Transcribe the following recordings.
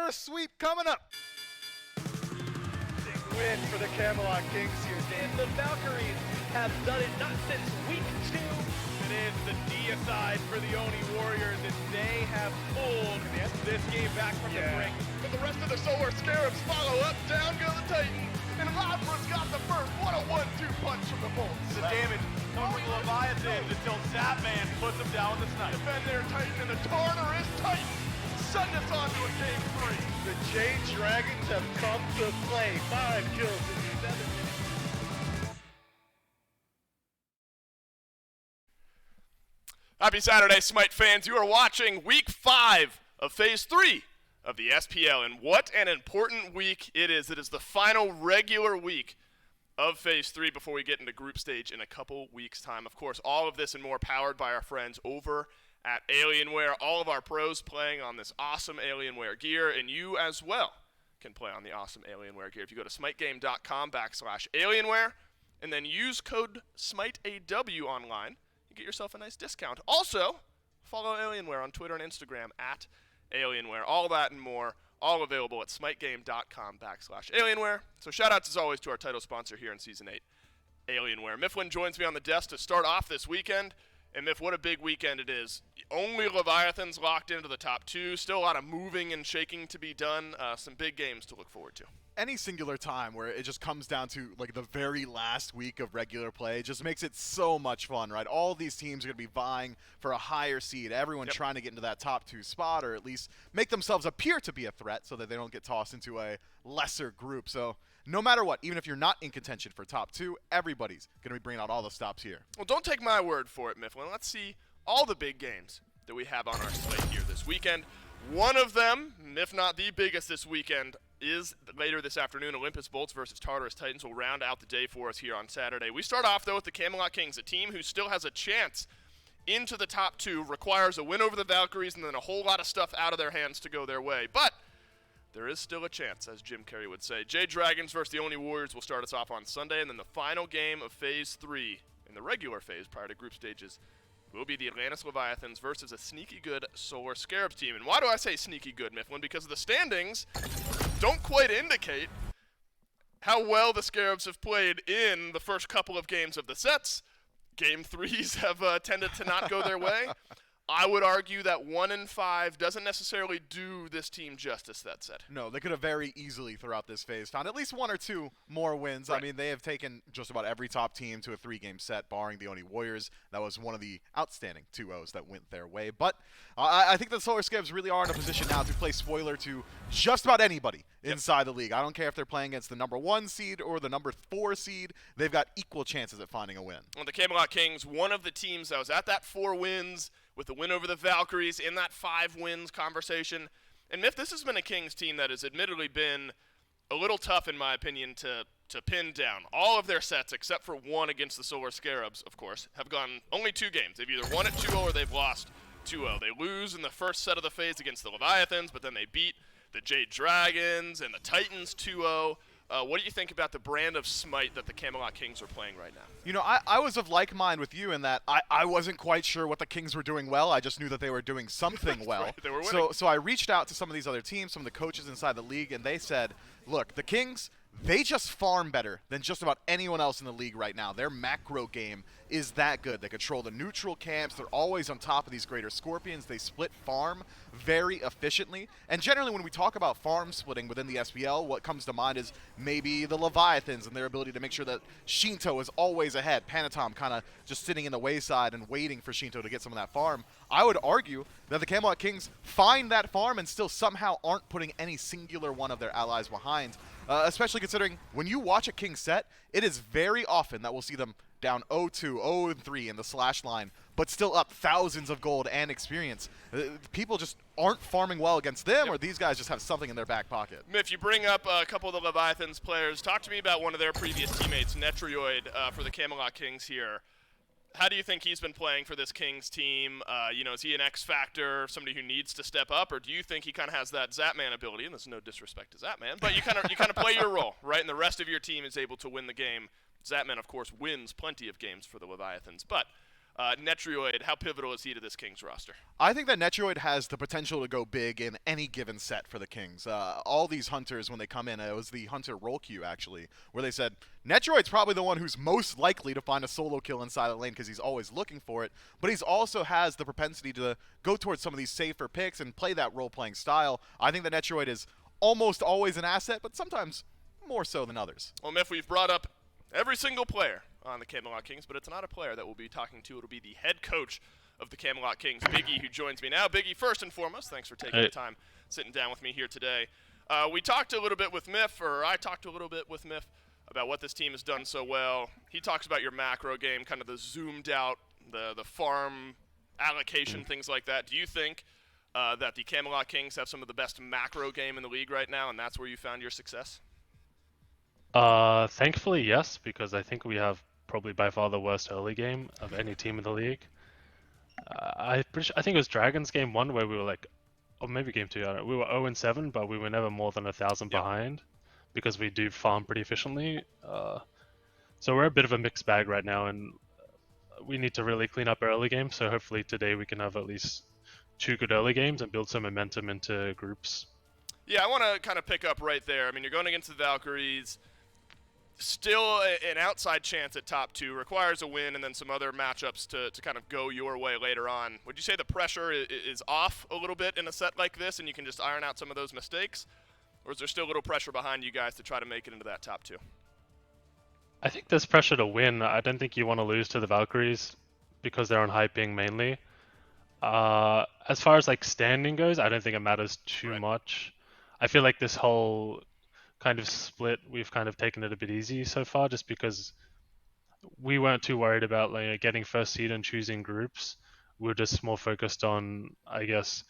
first sweep coming up. Big win for the Camelot Kings here, Dan. The Valkyries have done it not since week 2. It is the deicide for the Oni Warriors, and they have pulled this game back from the brink. But the rest of the Solar Scarabs follow up, down go the Titans, and Lazarus got the first. What a 1-2 punch from the Bolts. The damage comes from the Leviathans until Zapman puts them down with the snipe. Defend their Titan, and the Tartar is Titan. Send us on to a game 3. The Jade Dragons have come to play. 5 kills in 7 minutes. Happy Saturday, SMITE fans. You are watching Week 5 of Phase 3 of the SPL, and what an important week it is. It is the final regular week of Phase 3 before we get into group stage in a couple weeks' time. Of course, all of this and more powered by our friends over at Alienware. All of our pros playing on this awesome Alienware gear, and you as well can play on the awesome Alienware gear. If you go to smitegame.com/Alienware and then use code SMITEAW online, get yourself a nice discount. Also, follow Alienware on Twitter and Instagram at Alienware. All that and more, all available at smitegame.com/Alienware. So shout outs as always to our title sponsor here in Season 8, Alienware. Mifflin joins me on the desk to start off this weekend. And Miff, what a big weekend it is. Only Leviathans locked into the top 2. Still a lot of moving and shaking to be done. Some big games to look forward to. Any singular time where it just comes down to like the very last week of regular play just makes it so much fun, right? All these teams are going to be vying for a higher seed. Everyone trying to get into that top 2 spot, or at least make themselves appear to be a threat so that they don't get tossed into a lesser group. So no matter what, even if you're not in contention for top 2, everybody's going to be bringing out all the stops here. Well, don't take my word for it, Mifflin. Let's see all the big games that we have on our slate here this weekend. One of them, if not the biggest this weekend, is later this afternoon. Olympus Bolts versus Tartarus Titans will round out the day for us here on Saturday. We start off, though, with the Camelot Kings, a team who still has a chance into the top 2, requires a win over the Valkyries and then a whole lot of stuff out of their hands to go their way. But there is still a chance, as Jim Carrey would say. Jade Dragons versus the Oni Warriors will start us off on Sunday, and then the final game of Phase 3 in the regular phase prior to group stages will be the Atlantis Leviathans versus a sneaky good Solar Scarabs team. And why do I say sneaky good, Mifflin? Because the standings don't quite indicate how well the Scarabs have played in the first couple of games of the sets. Game 3s have tended to not go their way. I would argue that 1-5 doesn't necessarily do this team justice, that said. No, they could have very easily throughout this phase found at least 1 or 2 more wins. Right. I mean, they have taken just about every top team to a 3-game set, barring the Oni Warriors. That was one of the outstanding 2-0s that went their way. But I think the Solar Scarabs really are in a position now to play spoiler to just about anybody inside the league. I don't care if they're playing against the number 1 seed or the number 4 seed. They've got equal chances at finding a win. Well, the Camelot Kings, one of the teams that was at that 4 wins with the win over the Valkyries in that 5 wins conversation. And Miff, this has been a Kings team that has admittedly been a little tough, in my opinion, to pin down. All of their sets, except for one against the Solar Scarabs, of course, have gone only 2 games. They've either won at 2-0 or they've lost 2-0. They lose in the first set of the phase against the Leviathans, but then they beat the Jade Dragons and the Titans 2-0. What do you think about the brand of SMITE that the Camelot Kings are playing right now? You know, I was of like mind with you in that I wasn't quite sure what the Kings were doing well. I just knew that they were doing something well. Right, they were winning. So I reached out to some of these other teams, some of the coaches inside the league, and they said, look, the Kings, they just farm better than just about anyone else in the league right now. Their macro game is that good. They control the neutral camps. They're always on top of these greater scorpions. They split farm very efficiently. And generally when we talk about farm splitting within the SPL, what comes to mind is maybe the Leviathans and their ability to make sure that Shinto is always ahead. Panatom kind of just sitting in the wayside and waiting for Shinto to get some of that farm. I would argue that the Camelot Kings find that farm and still somehow aren't putting any singular one of their allies behind. Especially considering when you watch a King set, it is very often that we'll see them down 0-2, 0-3 in the slash line, but still up thousands of gold and experience. People just aren't farming well against them, or these guys just have something in their back pocket. If you bring up a couple of the Leviathans players, talk to me about one of their previous teammates, Netrioid, for the Camelot Kings here. How do you think he's been playing for this Kings team? Is he an X factor, somebody who needs to step up, or do you think he kind of has that Zapman ability? And there's no disrespect to Zapman, but you kind of play your role, right? And the rest of your team is able to win the game. Zapman, of course, wins plenty of games for the Leviathans, but Netrioid, how pivotal is he to this Kings roster? I think that Netrioid has the potential to go big in any given set for the Kings. All these hunters, when they come in, it was the hunter roll queue, actually, where they said, Netrioid's probably the one who's most likely to find a solo kill inside the lane because he's always looking for it, but he's also has the propensity to go towards some of these safer picks and play that role-playing style. I think that Netrioid is almost always an asset, but sometimes more so than others. Well, Miff, we've brought up every single player on the Camelot Kings, but it's not a player that we'll be talking to. It'll be the head coach of the Camelot Kings, Biggie, who joins me now. Biggie, first and foremost, thanks for taking the time sitting down with me here today. We talked a little bit with Miff, or I talked a little bit with Miff about what this team has done so well. He talks about your macro game, kind of the zoomed out, the farm allocation, things like that. Do you think that the Camelot Kings have some of the best macro game in the league right now, and that's where you found your success? Thankfully, yes, because I think we have probably by far the worst early game of any team in the league. I think it was Dragons game 1 where we were like, or maybe game 2, I don't know, we were 0-7, but we were never more than 1,000 behind because we do farm pretty efficiently. So we're a bit of a mixed bag right now, and we need to really clean up our early game. So hopefully today we can have at least 2 good early games and build some momentum into groups. Yeah, I want to kind of pick up right there. I mean, you're going against the Valkyries. Still an outside chance at top 2, requires a win and then some other matchups to kind of go your way later on. Would you say the pressure is off a little bit in a set like this and you can just iron out some of those mistakes? Or is there still a little pressure behind you guys to try to make it into that top 2? I think there's pressure to win. I don't think you want to lose to the Valkyries because they're on high ping mainly. As far as like standing goes, I don't think it matters too much. I feel like this whole kind of split, we've kind of taken it a bit easy so far just because we weren't too worried about like getting first seed and choosing groups. We were just more focused on, I guess,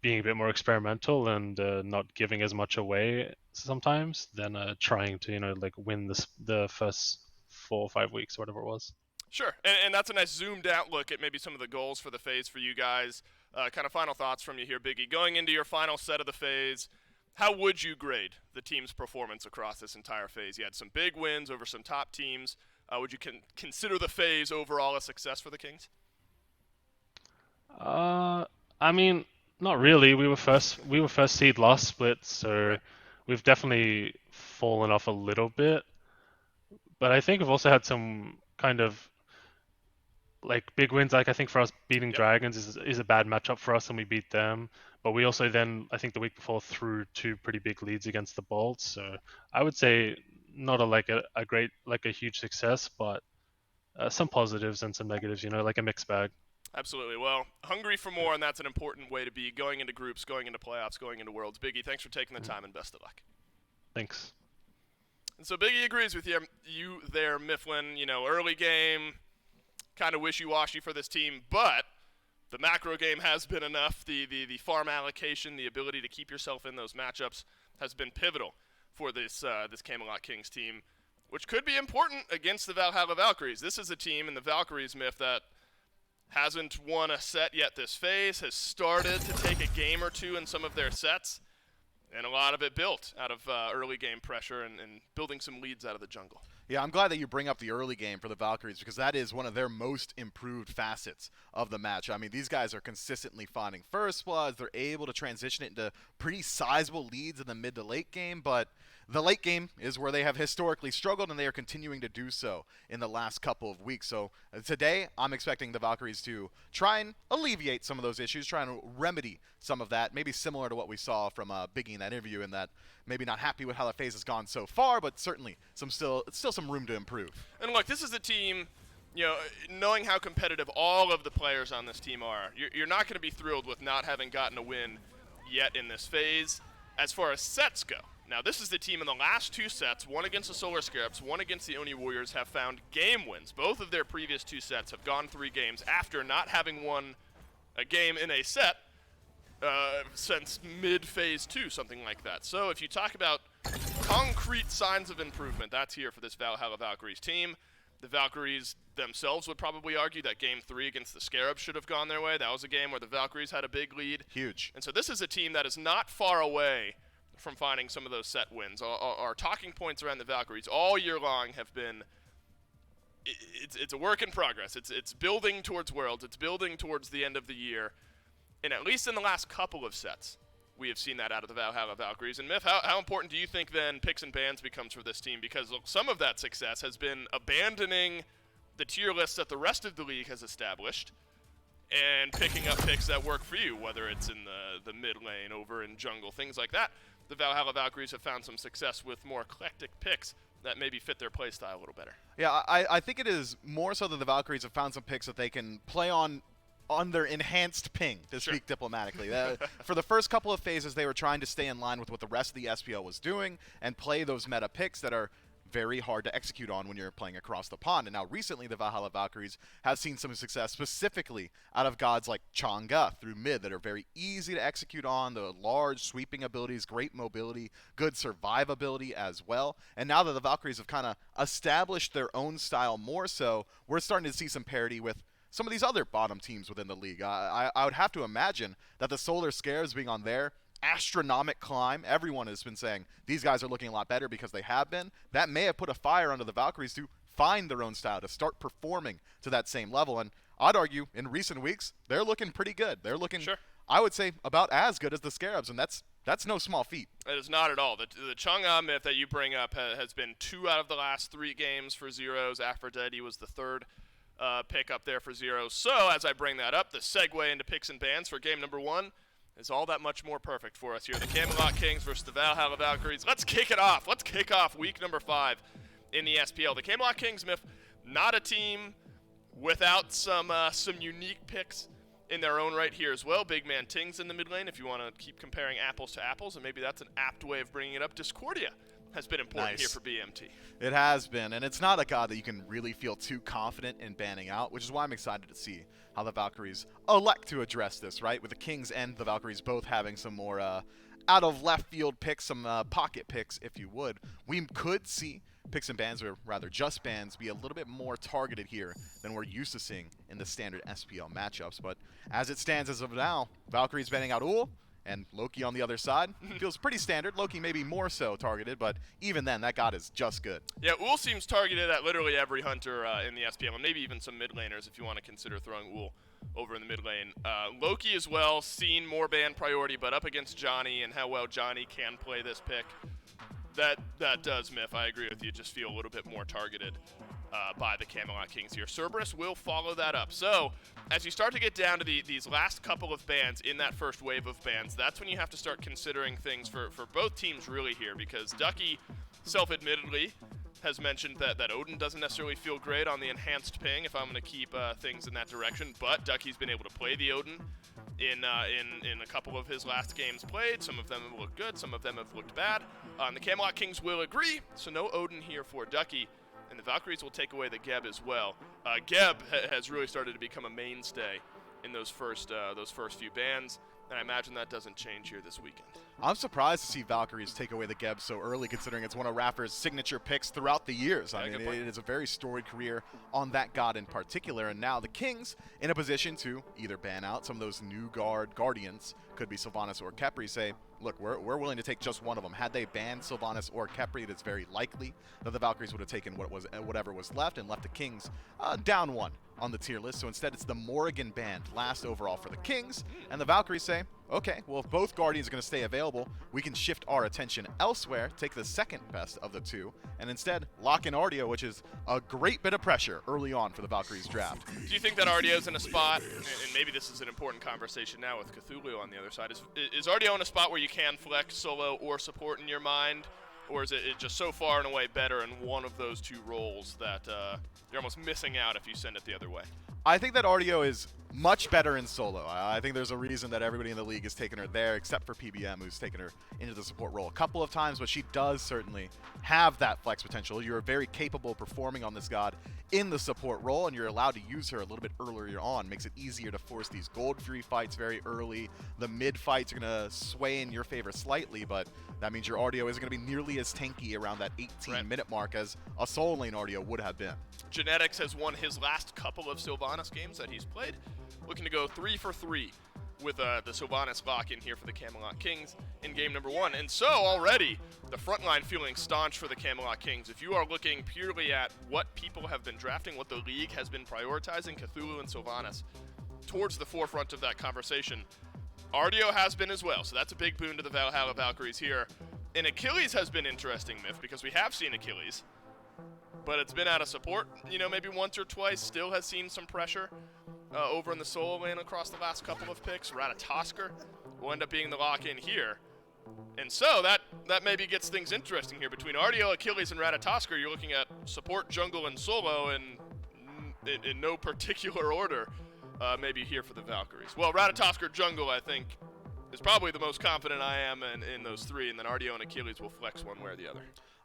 being a bit more experimental and not giving as much away sometimes than trying to, like win the first 4 or 5 weeks or whatever it was. Sure, and that's a nice zoomed out look at maybe some of the goals for the phase for you guys. Kind of final thoughts from you here, Biggie. Going into your final set of the phase, how would you grade the team's performance across this entire phase? You had some big wins over some top teams. Would you consider the phase overall a success for the Kings? I mean, not really. We were first seed last split, so we've definitely fallen off a little bit. But I think we've also had some kind of like big wins. Like I think for us, beating Dragons is a bad matchup for us, and we beat them. But we also then, I think the week before, threw 2 pretty big leads against the Bolts. So I would say not a great, like a huge success, but some positives and some negatives, like a mixed bag. Absolutely. Well, hungry for more, and that's an important way to be going into groups, going into playoffs, going into Worlds. Biggie, thanks for taking the time, and best of luck. Thanks. And so Biggie agrees with you there, Mifflin. Early game, kind of wishy-washy for this team, but the macro game has been enough. The farm allocation, the ability to keep yourself in those matchups has been pivotal for this Camelot Kings team, which could be important against the Valhalla Valkyries. This is a team in the Valkyries, Miff, that hasn't won a set yet this phase, has started to take a game or 2 in some of their sets, and a lot of it built out of early game pressure and building some leads out of the jungle. Yeah, I'm glad that you bring up the early game for the Valkyries because that is one of their most improved facets of the match. I mean, these guys are consistently finding first bloods. They're able to transition it into pretty sizable leads in the mid to late game, but the late game is where they have historically struggled, and they are continuing to do so in the last couple of weeks. So today, I'm expecting the Valkyries to try and alleviate some of those issues, try and remedy some of that, maybe similar to what we saw from Biggie in that interview, in that maybe not happy with how the phase has gone so far, but certainly still some room to improve. And look, this is a team, knowing how competitive all of the players on this team are, you're not going to be thrilled with not having gotten a win yet in this phase. As far as sets go, now this is the team in the last 2 sets, one against the Solar Scarabs, one against the Oni Warriors, have found game wins. Both of their previous 2 sets have gone 3 games after not having won a game in a set since mid-phase 2, something like that. So if you talk about concrete signs of improvement, that's here for this Valhalla Valkyries team. The Valkyries themselves would probably argue that Game 3 against the Scarabs should have gone their way. That was a game where the Valkyries had a big lead. Huge. And so this is a team that is not far away from finding some of those set wins. Our talking points around the Valkyries all year long have been it's a work in progress. It's building towards Worlds. It's building towards the end of the year. And at least in the last couple of sets, we have seen that out of the Valhalla Valkyries. And Myth, how important do you think then picks and bans becomes for this team? Because look, some of that success has been abandoning the tier list that the rest of the league has established and picking up picks that work for you, whether it's in the mid lane, over in jungle, things like that. The Valhalla Valkyries have found some success with more eclectic picks that maybe fit their playstyle a little better. Yeah, I think it is more so that the Valkyries have found some picks that they can play on their enhanced ping, to speak diplomatically. For the first couple of phases, they were trying to stay in line with what the rest of the SPL was doing and play those meta picks that are very hard to execute on when you're playing across the pond. And now recently, the Valhalla Valkyries have seen some success specifically out of gods like Chang'e through mid that are very easy to execute on, the large sweeping abilities, great mobility, good survivability as well. And now that the Valkyries have kind of established their own style more so, we're starting to see some parity with some of these other bottom teams within the league. I would have to imagine that the Solar Scarabs being on their astronomic climb, everyone has been saying these guys are looking a lot better because they have been. That may have put a fire under the Valkyries to find their own style, to start performing to that same level. And I'd argue in recent weeks, they're looking pretty good. They're looking, I would say, about as good as the Scarabs, and that's no small feat. It is not at all. The Chang'e myth that you bring up has been 2 out of the last 3 games for Zeros. Aphrodite was the third pick up there for Zeros. So as I bring that up, the segue into picks and bans for game number 1 is all that much more perfect for us here. The Camelot Kings versus the Valhalla Valkyries. Let's kick it off. Let's kick off week number 5 in the SPL. The Camelot Kings, Myth, not a team without some unique picks in their own right here as well. Big man Tings in the mid lane if you want to keep comparing apples to apples, and maybe that's an apt way of bringing it up. Discordia has been important here for BMT. It has been, and it's not a god that you can really feel too confident in banning out, which is why I'm excited to see how the Valkyries elect to address this, right? With the Kings and the Valkyries both having some more out of left field picks, some pocket picks, if you would. We could see picks and bans, or rather just bans, be a little bit more targeted here than we're used to seeing in the standard SPL matchups. But as it stands as of now, Valkyries banning out Ul, and Loki on the other side feels pretty standard. Loki maybe more so targeted, but even then, that god is just good. Yeah, Ul seems targeted at literally every hunter in the SPL, and maybe even some mid laners if you want to consider throwing Ul over in the mid lane. Loki as well, seen more ban priority, but up against Johnny and how well Johnny can play this pick, that does, Myth, I agree with you, just feel a little bit more targeted by the Camelot Kings here. Cerberus will follow that up. So, as you start to get down to these last couple of bans in that first wave of bans, that's when you have to start considering things for both teams really here, because Ducky, self-admittedly, has mentioned that Odin doesn't necessarily feel great on the enhanced ping if I'm going to keep things in that direction, but Ducky's been able to play the Odin in a couple of his last games played. Some of them have looked good, some of them have looked bad. The Camelot Kings will agree, so no Odin here for Ducky. And the Valkyries will take away the Geb as well. Geb has really started to become a mainstay in those first few bans, and I imagine that doesn't change here this weekend. I'm surprised to see Valkyries take away the Geb so early, considering it's one of Raffer's signature picks throughout the years. I mean, it is a very storied career on that god in particular, and now the Kings in a position to either ban out some of those new guardians, could be Sylvanas or Khepri, say, look, we're willing to take just one of them. Had they banned Sylvanas or Khepri, it is very likely that the Valkyries would have taken whatever was left and left the Kings down one on the tier list. So instead, it's the Morrigan band, last overall for the Kings, and the Valkyries say, okay, well, if both Guardians are going to stay available, we can shift our attention elsewhere, take the second best of the two, and instead lock in Ardio, which is a great bit of pressure early on for the Valkyries draft. Do you think that Ardio's in a spot, and maybe this is an important conversation now with Cthulhu on the other side, is Ardio in a spot where you can flex solo or support in your mind, or is it just so far and away better in one of those two roles that you're almost missing out if you send it the other way? I think that Ardio is much better in solo. I think there's a reason that everybody in the league has taken her there, except for PBM, who's taken her into the support role a couple of times, but she does certainly have that flex potential. You're very capable of performing on this god in the support role, and you're allowed to use her a little bit earlier on. Makes it easier to force these gold fury fights very early. The mid fights are going to sway in your favor slightly, but that means your Ardio isn't going to be nearly as tanky around that 18-minute mark as a solo lane Ardio would have been. Genetics has won his last couple of Sylvanas games that he's played, looking to go 3 for 3 with the Sylvanas lock-in here for the Camelot Kings in game number 1. And so already, the front line feeling staunch for the Camelot Kings. If you are looking purely at what people have been drafting, what the league has been prioritizing, Cthulhu and Sylvanas towards the forefront of that conversation. Ardio has been as well, so that's a big boon to the Valhalla Valkyries here. And Achilles has been interesting, Myth, because we have seen Achilles, but it's been out of support, you know, maybe once or twice. Still has seen some pressure over in the solo lane across the last couple of picks. Ratatosker will end up being the lock-in here. And so that maybe gets things interesting here. Between Ardio, Achilles, and Ratatosker, you're looking at support, jungle, and solo in no particular order, maybe here for the Valkyries. Well, Ratatosker jungle, I think, is probably the most confident I am in those three, and then Ardio and Achilles will flex one way or the other.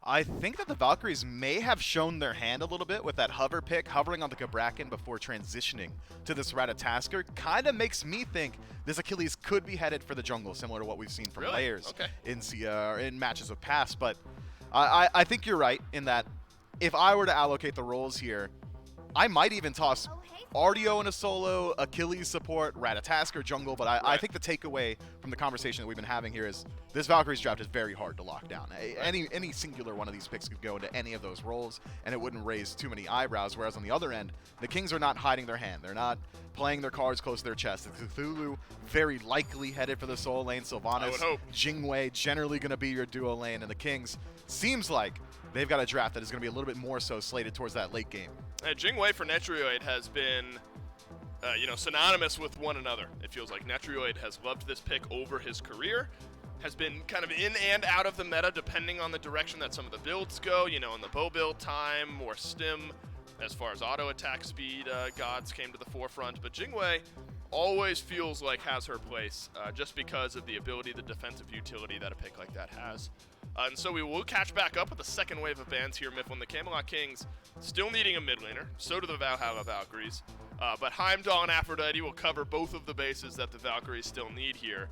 I think that the Valkyries may have shown their hand a little bit with that hover pick, hovering on the Cabrakan before transitioning to this Ratatasker. Kind of makes me think this Achilles could be headed for the jungle, similar to what we've seen from Layers in matches of past. But I think you're right in that if I were to allocate the roles here, I might even toss Ardio in a solo, Achilles support, Ratatasker jungle, but I think the takeaway from the conversation that we've been having here is this Valkyries draft is very hard to lock down. Any singular one of these picks could go into any of those roles, and it wouldn't raise too many eyebrows, whereas on the other end, the Kings are not hiding their hand. They're not playing their cards close to their chest. The Cthulhu very likely headed for the solo lane. Sylvanas, Jingwei generally going to be your duo lane, and the Kings seems like they've got a draft that is going to be a little bit more so slated towards that late game. Jingwei for Netrioid has been, synonymous with one another. It feels like Netrioid has loved this pick over his career, has been kind of in and out of the meta depending on the direction that some of the builds go. You know, in the bow build time, more stim, as far as auto attack speed, gods came to the forefront. But Jingwei always feels like has her place just because of the ability, the defensive utility that a pick like that has. And so we will catch back up with the second wave of bans here, Mifflin. The Camelot Kings still needing a mid laner, so do the Valhalla Valkyries. But Heimdall and Aphrodite will cover both of the bases that the Valkyries still need here.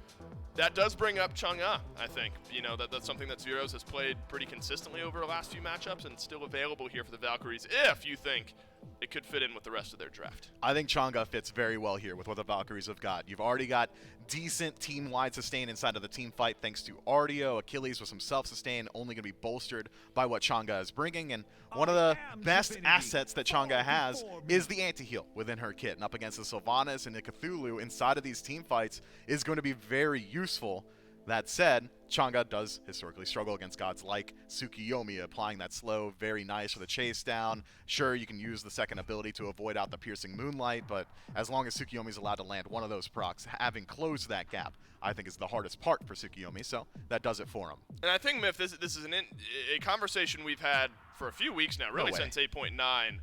That does bring up Chang'e, I think. You know, that's something that Zeros has played pretty consistently over the last few matchups and still available here for the Valkyries if you think it could fit in with the rest of their draft. I think Chang'e fits very well here with what the Valkyries have got. You've already got decent team-wide sustain inside of the team fight thanks to Ardio. Achilles with some self-sustain, only going to be bolstered by what Chang'e is bringing. And one of the best assets that Chang'e has is the anti-heal within her kit. And up against the Sylvanas and the Cthulhu inside of these team fights is going to be very useful. That said, Chang'e does historically struggle against gods like Tsukiyomi, applying that slow, very nice for the chase down. Sure, you can use the second ability to avoid out the piercing moonlight, but as long as Tsukiyomi's allowed to land one of those procs, having closed that gap, I think is the hardest part for Tsukiyomi, so that does it for him. And I think, Miff, this is a conversation we've had for a few weeks now, really since 8.9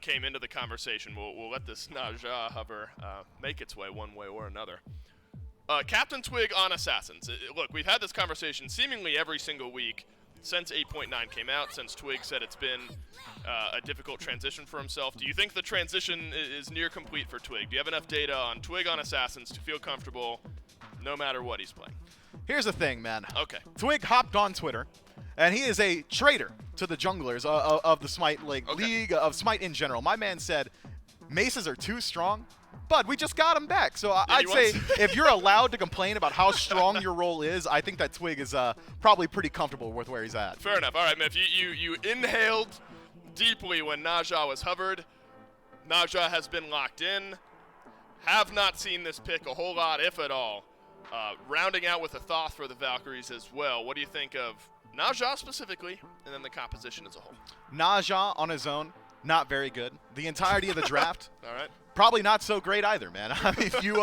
came into the conversation. We'll let this Naja hover make its way one way or another. Captain Twig on Assassins. Look, we've had this conversation seemingly every single week since 8.9 came out, since Twig said it's been a difficult transition for himself. Do you think the transition is near complete for Twig? Do you have enough data on Twig on Assassins to feel comfortable no matter what he's playing? Here's the thing, man. Okay. Twig hopped on Twitter, and he is a traitor to the junglers of the SMITE league, of SMITE in general. My man said, Maces are too strong. But we just got him back. So I'd say if you're allowed to complain about how strong your role is, I think that Twig is probably pretty comfortable with where he's at. Fair enough. All right, Miff, you inhaled deeply when Naja was hovered. Naja has been locked in. Have not seen this pick a whole lot, if at all. Rounding out with a Thoth for the Valkyries as well. What do you think of Naja specifically, and then the composition as a whole? Naja on his own, not very good. The entirety of the draft. All right. Probably not so great either, man. I mean, if you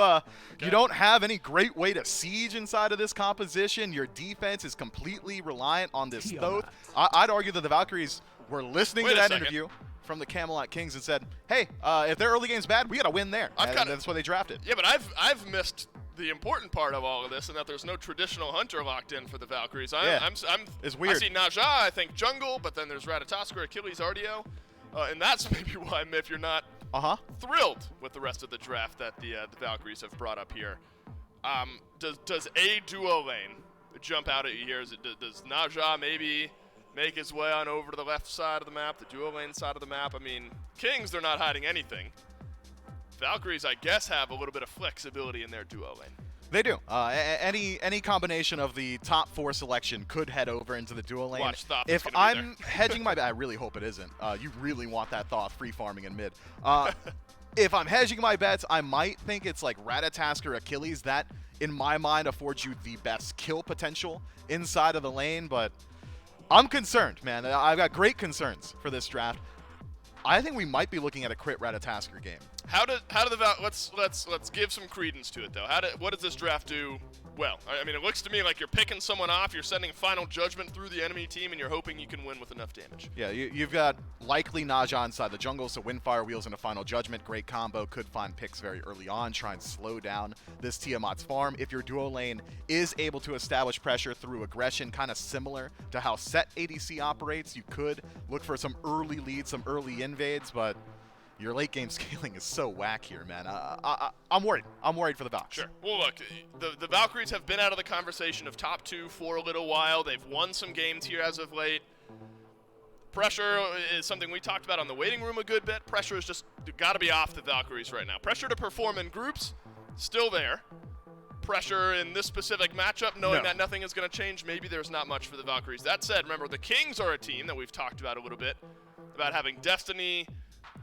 don't have any great way to siege inside of this composition, your defense is completely reliant on this Thoth. I'd argue that the Valkyries were listening to that interview from the Camelot Kings and said, hey, if their early game's bad, we got to win there. And that's why they drafted. Yeah, but I've missed the important part of all of this, and that there's no traditional hunter locked in for the Valkyries. It's weird. I see Naja, I think jungle, but then there's Ratatosker, Achilles, Ardio. And that's maybe why, Miff, you're not thrilled with the rest of the draft that the Valkyries have brought up here. Does a duo lane jump out at you here? Does Naja maybe make his way on over to the left side of the map, the duo lane side of the map? I mean, Kings, they're not hiding anything. Valkyries, I guess, have a little bit of flexibility in their duo lane. They do. Any combination of the top 4 selection could head over into the duo lane. Watch Thoth is If gonna be I'm there. hedging my bet, I really hope it isn't. You really want that Thoth free farming in mid. If I'm hedging my bets, I might think it's like Ratatask or Achilles. That, in my mind, affords you the best kill potential inside of the lane. But I'm concerned, man. I've got great concerns for this draft. I think we might be looking at a crit Ratatasker game. How do the let's give some credence to it though. What does this draft do? Well, I mean, it looks to me like you're picking someone off, you're sending Final Judgment through the enemy team, and you're hoping you can win with enough damage. Yeah, you've got likely Naja inside the jungle, so Windfire Wheels into Final Judgment, great combo, could find picks very early on, try and slow down this Tiamat's farm. If your duo lane is able to establish pressure through aggression, kind of similar to how Set ADC operates, you could look for some early leads, some early invades, but your late game scaling is so whack here, man. I'm worried. I'm worried for the Valks. Sure. Well, look, the Valkyries have been out of the conversation of top 2 for a little while. They've won some games here as of late. Pressure is something we talked about on the waiting room a good bit. Pressure is just got to be off the Valkyries right now. Pressure to perform in groups, still there. Pressure in this specific matchup, knowing that nothing is going to change, maybe there's not much for the Valkyries. That said, remember, the Kings are a team that we've talked about a little bit, about having destiny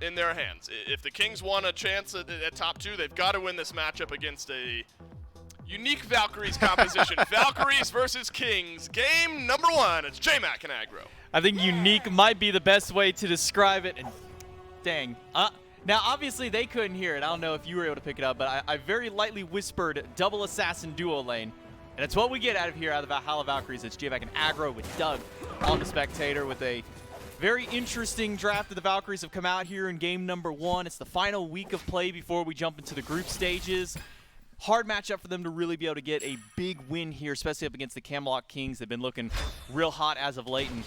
in their hands. If the Kings want a chance at top 2, they've got to win this matchup against a unique Valkyries composition. Valkyries versus Kings, game number 1. It's J-Mac and Aggro. I think unique might be the best way to describe it. And dang. Now, obviously, they couldn't hear it. I don't know if you were able to pick it up, but I very lightly whispered double assassin duo lane. And it's what we get out of here, out of the Valhalla Valkyries. It's J-Mac and Aggro with Doug on the Spectator with a very interesting draft that the Valkyries have come out here in game number 1. It's the final week of play before we jump into the group stages. Hard matchup for them to really be able to get a big win here, especially up against the Camelot Kings. They've been looking real hot as of late. And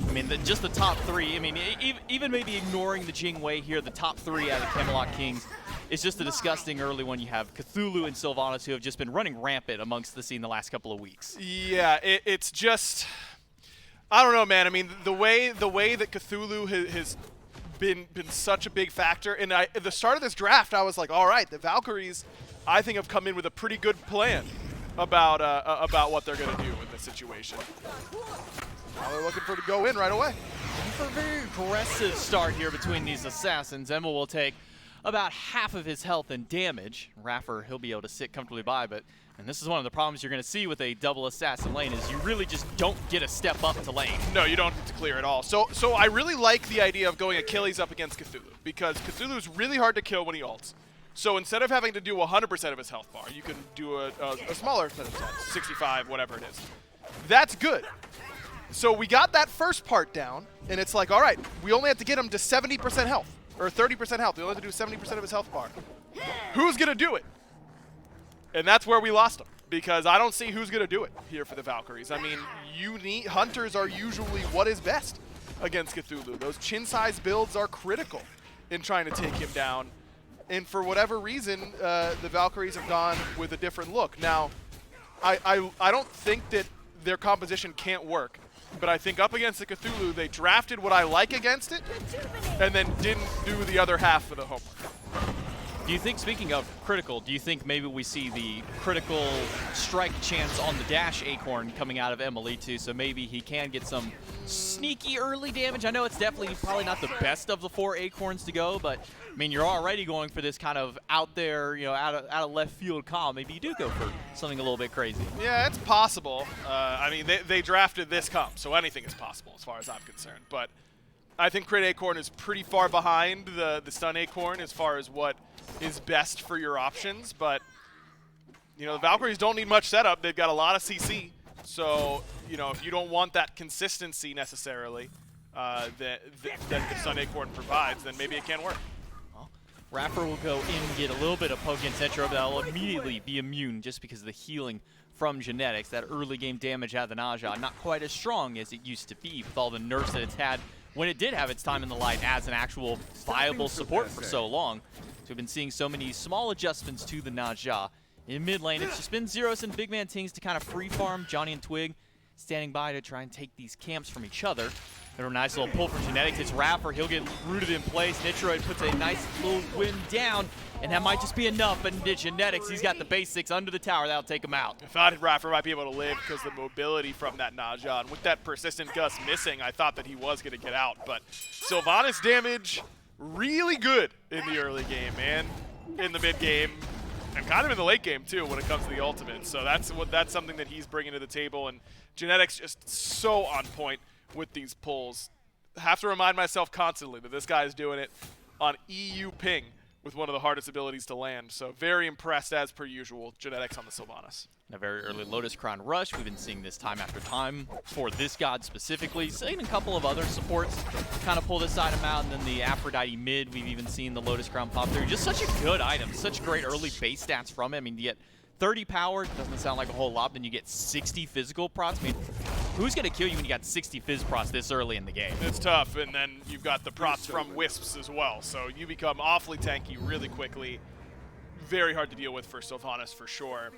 I mean, just the top 3. I mean, even maybe ignoring the Jing Wei here, the top 3 out of the Camelot Kings is just a disgusting early one. You have Cthulhu and Sylvanas, who have just been running rampant amongst the scene the last couple of weeks. Yeah, it's just, I don't know, man. I mean, the way that Cthulhu has been such a big factor. And at the start of this draft, I was like, all right, the Valkyries, I think, have come in with a pretty good plan about what they're going to do in this situation. Now they're looking for to go in right away. For a very aggressive start here between these assassins, Emma will take about half of his health and damage. Raffer, he'll be able to sit comfortably by, and this is one of the problems you're going to see with a double assassin lane is you really just don't get a step up to lane. No, you don't get to clear at all. So I really like the idea of going Achilles up against Cthulhu, because Cthulhu is really hard to kill when he ults. So instead of having to do 100% of his health bar, you can do a smaller percentage, 65, whatever it is. That's good. So we got that first part down, and it's like, all right, we only have to get him to 70% health, or 30% health. We only have to do 70% of his health bar. Who's going to do it? And that's where we lost him, because I don't see who's going to do it here for the Valkyries. I mean, hunters are usually what is best against Cthulhu. Those chin-size builds are critical in trying to take him down. And for whatever reason, the Valkyries have gone with a different look. Now, I don't think that their composition can't work. But I think up against the Cthulhu, they drafted what I like against it, and then didn't do the other half of the homework. Do you think, speaking of critical, do you think maybe we see the critical strike chance on the dash Acorn coming out of Emily too, so maybe he can get some sneaky early damage? I know it's definitely probably not the best of the 4 Acorns to go, but I mean, you're already going for this kind of out there, you know, out of left field comp. Maybe you do go for something a little bit crazy. Yeah, it's possible. I mean, they drafted this comp, so anything is possible as far as I'm concerned. But I think Crit Acorn is pretty far behind the Stun Acorn as far as what is best for your options. But, you know, the Valkyries don't need much setup. They've got a lot of CC. So, you know, if you don't want that consistency necessarily that the Stun Acorn provides, then maybe it can work. Raffer will go in and get a little bit of poke and Centro, but that'll immediately be immune just because of the healing from genetics. That early game damage out of the Naja, not quite as strong as it used to be with all the nerfs that it's had when it did have its time in the light as an actual viable support for so long. So we've been seeing so many small adjustments to the Naja. In mid lane, it's just been Zeros and Big Man Tings to kind of free farm. Johnny and Twig standing by to try and take these camps from each other. A nice little pull from Genetics. Hits Raffer. He'll get rooted in place. Nitroid puts a nice little win down, and that might just be enough. But Genetics, he's got the basics under the tower. That'll take him out. I thought Raffer might be able to live because the mobility from that Naja. And with that persistent Gus missing, I thought that he was going to get out. But Sylvanas damage really good in the early game and in the mid game. And kind of in the late game, too, when it comes to the ultimate. So that's something that he's bringing to the table. And Genetics just so on point with these pulls. Have to remind myself constantly that this guy is doing it on EU ping with one of the hardest abilities to land. So very impressed, as per usual, Genetics on the Sylvanas. A very early Lotus Crown rush. We've been seeing this time after time for this god specifically. Seen a couple of other supports kind of pull this item out, and then the Aphrodite mid, we've even seen the Lotus Crown pop through. Just such a good item. Such great early base stats from it. I mean, you get 30 power, doesn't sound like a whole lot, then you get 60 physical procs. I mean, who's going to kill you when you got 60 phys procs this early in the game? It's tough, and then you've got the procs from Wisps as well, so you become awfully tanky really quickly. Very hard to deal with for Sylvanas for sure.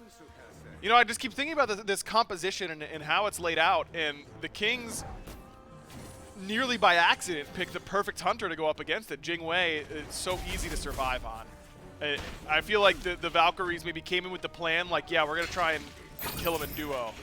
You know, I just keep thinking about this composition and how it's laid out, and the Kings nearly by accident picked the perfect hunter to go up against it. Jingwei is so easy to survive on. I feel like the Valkyries maybe came in with the plan, like, yeah, we're going to try and kill him in duo.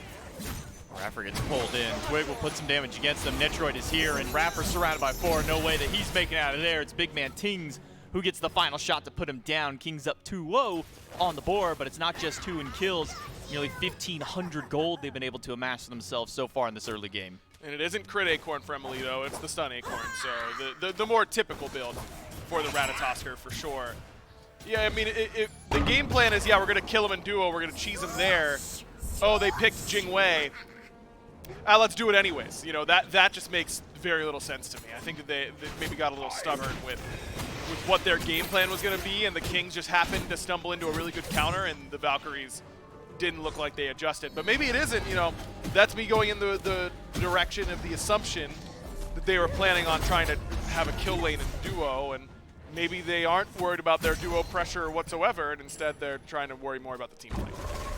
Raffer gets pulled in. Twig will put some damage against him. Nitroid is here, and Raffer's surrounded by 4. No way that he's making it out of there. It's big man Tings who gets the final shot to put him down. Kings up 2-0 on the board, but it's not just 2 in kills. Nearly 1,500 gold they've been able to amass for themselves so far in this early game. And it isn't crit Acorn for Emilito, it's the stun Acorn, so the more typical build for the Ratatosker for sure. Yeah, I mean, the game plan is, yeah, we're going to kill him in duo, we're going to cheese him there. Oh, they picked Jingwei. Let's do it anyways. You know, that just makes very little sense to me. I think that they maybe got a little stubborn with what their game plan was going to be, and the Kings just happened to stumble into a really good counter, and the Valkyries didn't look like they adjusted. But maybe it isn't, you know, that's me going in the direction of the assumption that they were planning on trying to have a kill lane in duo, and maybe they aren't worried about their duo pressure whatsoever, and instead they're trying to worry more about the team play.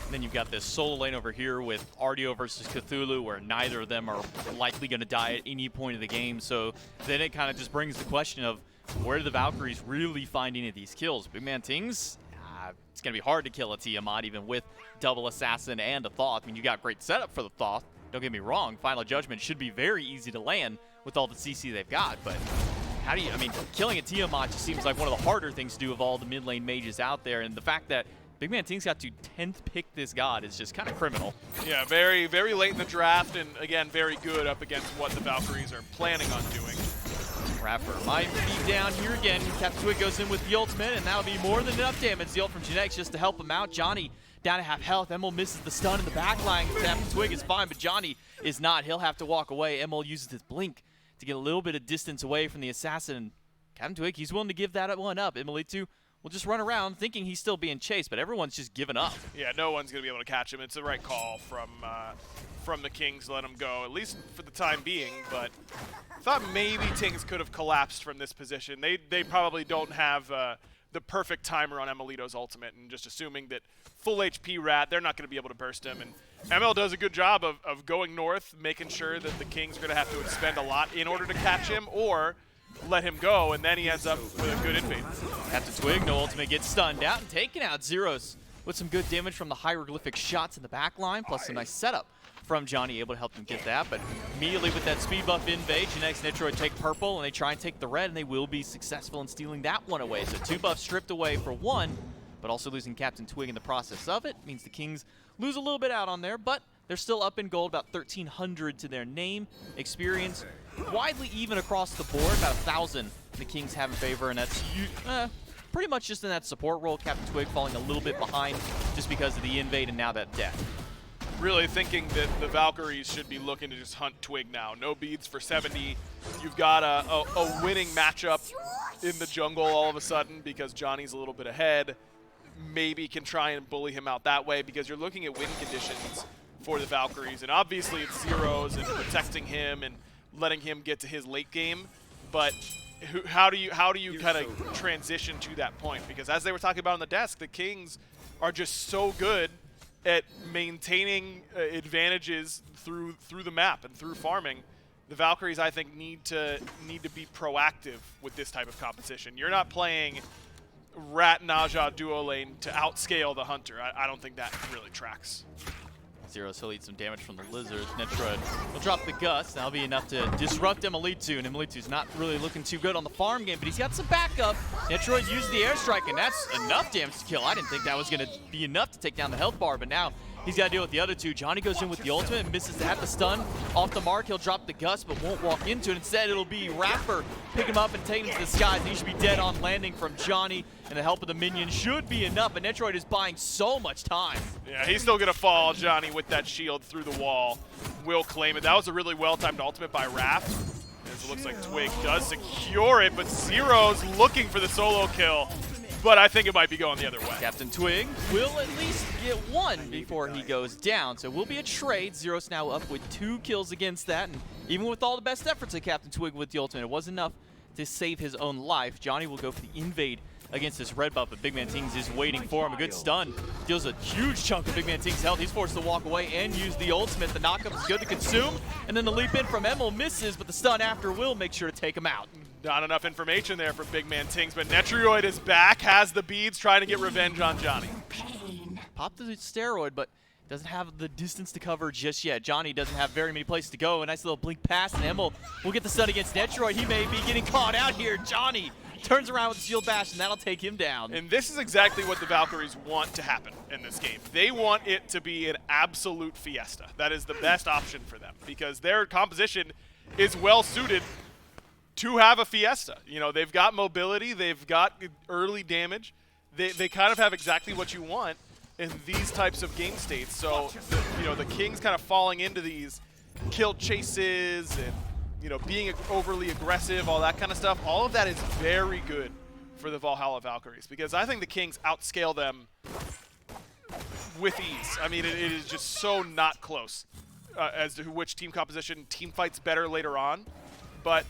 And then you've got this solo lane over here with Ardio versus Cthulhu, where neither of them are likely going to die at any point of the game. So then it kind of just brings the question of, where do the Valkyries really find any of these kills? Big man Tings, it's going to be hard to kill a Tiamat even with double assassin and a Thoth. I mean, you got great setup for the Thoth. Don't get me wrong. Final Judgment should be very easy to land with all the CC they've got. But how do you, I mean, killing a Tiamat just seems like one of the harder things to do of all the mid lane mages out there. And the fact that Big Man Tings got to 10th pick this god is just kind of criminal. Yeah, very, very late in the draft, and again, very good up against what the Valkyries are planning on doing. Raffer might be down here again. Captain Twig goes in with the ultimate, and that'll be more than enough damage. The ult from Genetics just to help him out. Johnny down to half health. Emil misses the stun in the back line. Captain Twig is fine, but Johnny is not. He'll have to walk away. Emil uses his blink to get a little bit of distance away from the assassin. Captain Twig, he's willing to give that one up. Emilito will just run around thinking he's still being chased, but everyone's just given up. Yeah, no one's going to be able to catch him. It's the right call from the Kings to let him go, at least for the time being, but I thought maybe Tings could have collapsed from this position. They probably don't have the perfect timer on Emilito's ultimate, and just assuming that full HP Rat, they're not going to be able to burst him. And ML does a good job of going north, making sure that the Kings are going to have to expend a lot in order to catch him, or let him go, and then he ends up with a good invade. Captain Twig, no ultimate, gets stunned out and taken out. Zeros with some good damage from the hieroglyphic shots in the back line, plus some nice setup from Johnny, able to help them get that. But immediately with that speed buff invade, Genetics Nitroid take purple, and they try and take the red, and they will be successful in stealing that one away. So 2 buffs stripped away for 1, but also losing Captain Twig in the process of it means the Kings lose a little bit out on there, but they're still up in gold, about 1,300 to their name. Experience widely even across the board, about 1,000 the Kings have in favor, and that's pretty much just in that support role. Captain Twig falling a little bit behind just because of the invade and now that death. Really thinking that the Valkyries should be looking to just hunt Twig now. No beads for 70. You've got a winning matchup in the jungle all of a sudden because Johnny's a little bit ahead. Maybe can try and bully him out that way because you're looking at win conditions for the Valkyries. And obviously it's zeros and protecting him and letting him get to his late game. But how do you kind of transition to that point? Because as they were talking about on the desk, the Kings are just so good at maintaining advantages through the map and through farming the Valkyries, I think, need to be proactive with this type of competition. You're not playing Rat Naja duo lane to outscale the Hunter. I don't think that really tracks. Zeros, he'll eat some damage from the Lizards. Netroid will drop the Gust. That'll be enough to disrupt Emilitu, and Emilitu's not really looking too good on the farm game, but he's got some backup. Netroid used the airstrike, and that's enough damage to kill. I didn't think that was going to be enough to take down the health bar, but now he's got to deal with the other two. Johnny goes in with the ultimate, misses to have the stun. Off the mark, he'll drop the Gust, but won't walk into it. Instead, it'll be Rapper pick him up and take him to the skies. He should be dead on landing from Johnny, and the help of the minion should be enough, but Netroid is buying so much time. Yeah, he's still going to fall, Johnny, with that shield through the wall. Will claim it. That was a really well-timed ultimate by Raph. As it looks like Twig does secure it, but Zero's looking for the solo kill. But I think it might be going the other way. Captain Twig will at least get one before he goes down. So it will be a trade. Zero's now up with 2 kills against that. And even with all the best efforts of Captain Twig with the ultimate, it wasn't enough to save his own life. Johnny will go for the invade against this red buff, but Big Man Tings is waiting for him. A good stun. Deals a huge chunk of Big Man Tings' health. He's forced to walk away and use the ultimate. The knockup is good to consume. And then the leap in from Emil misses, but the stun after will make sure to take him out. Not enough information there for Big Man Tings, but Netrioid is back, has the beads, trying to get revenge on Johnny. Popped the steroid, but doesn't have the distance to cover just yet. Johnny doesn't have very many places to go. A nice little blink pass, and Emil will get the stun against Netroid. He may be getting caught out here. Johnny turns around with the shield bash, and that'll take him down. And this is exactly what the Valkyries want to happen in this game. They want it to be an absolute fiesta. That is the best option for them, because their composition is well suited to have a fiesta. You know, they've got mobility, they've got early damage. They kind of have exactly what you want in these types of game states. So, the Kings kind of falling into these kill chases and, being overly aggressive, all that kind of stuff. All of that is very good for the Valhalla Valkyries, because I think the Kings outscale them with ease. I mean, it is just so not close as to which team composition team fights better later on. But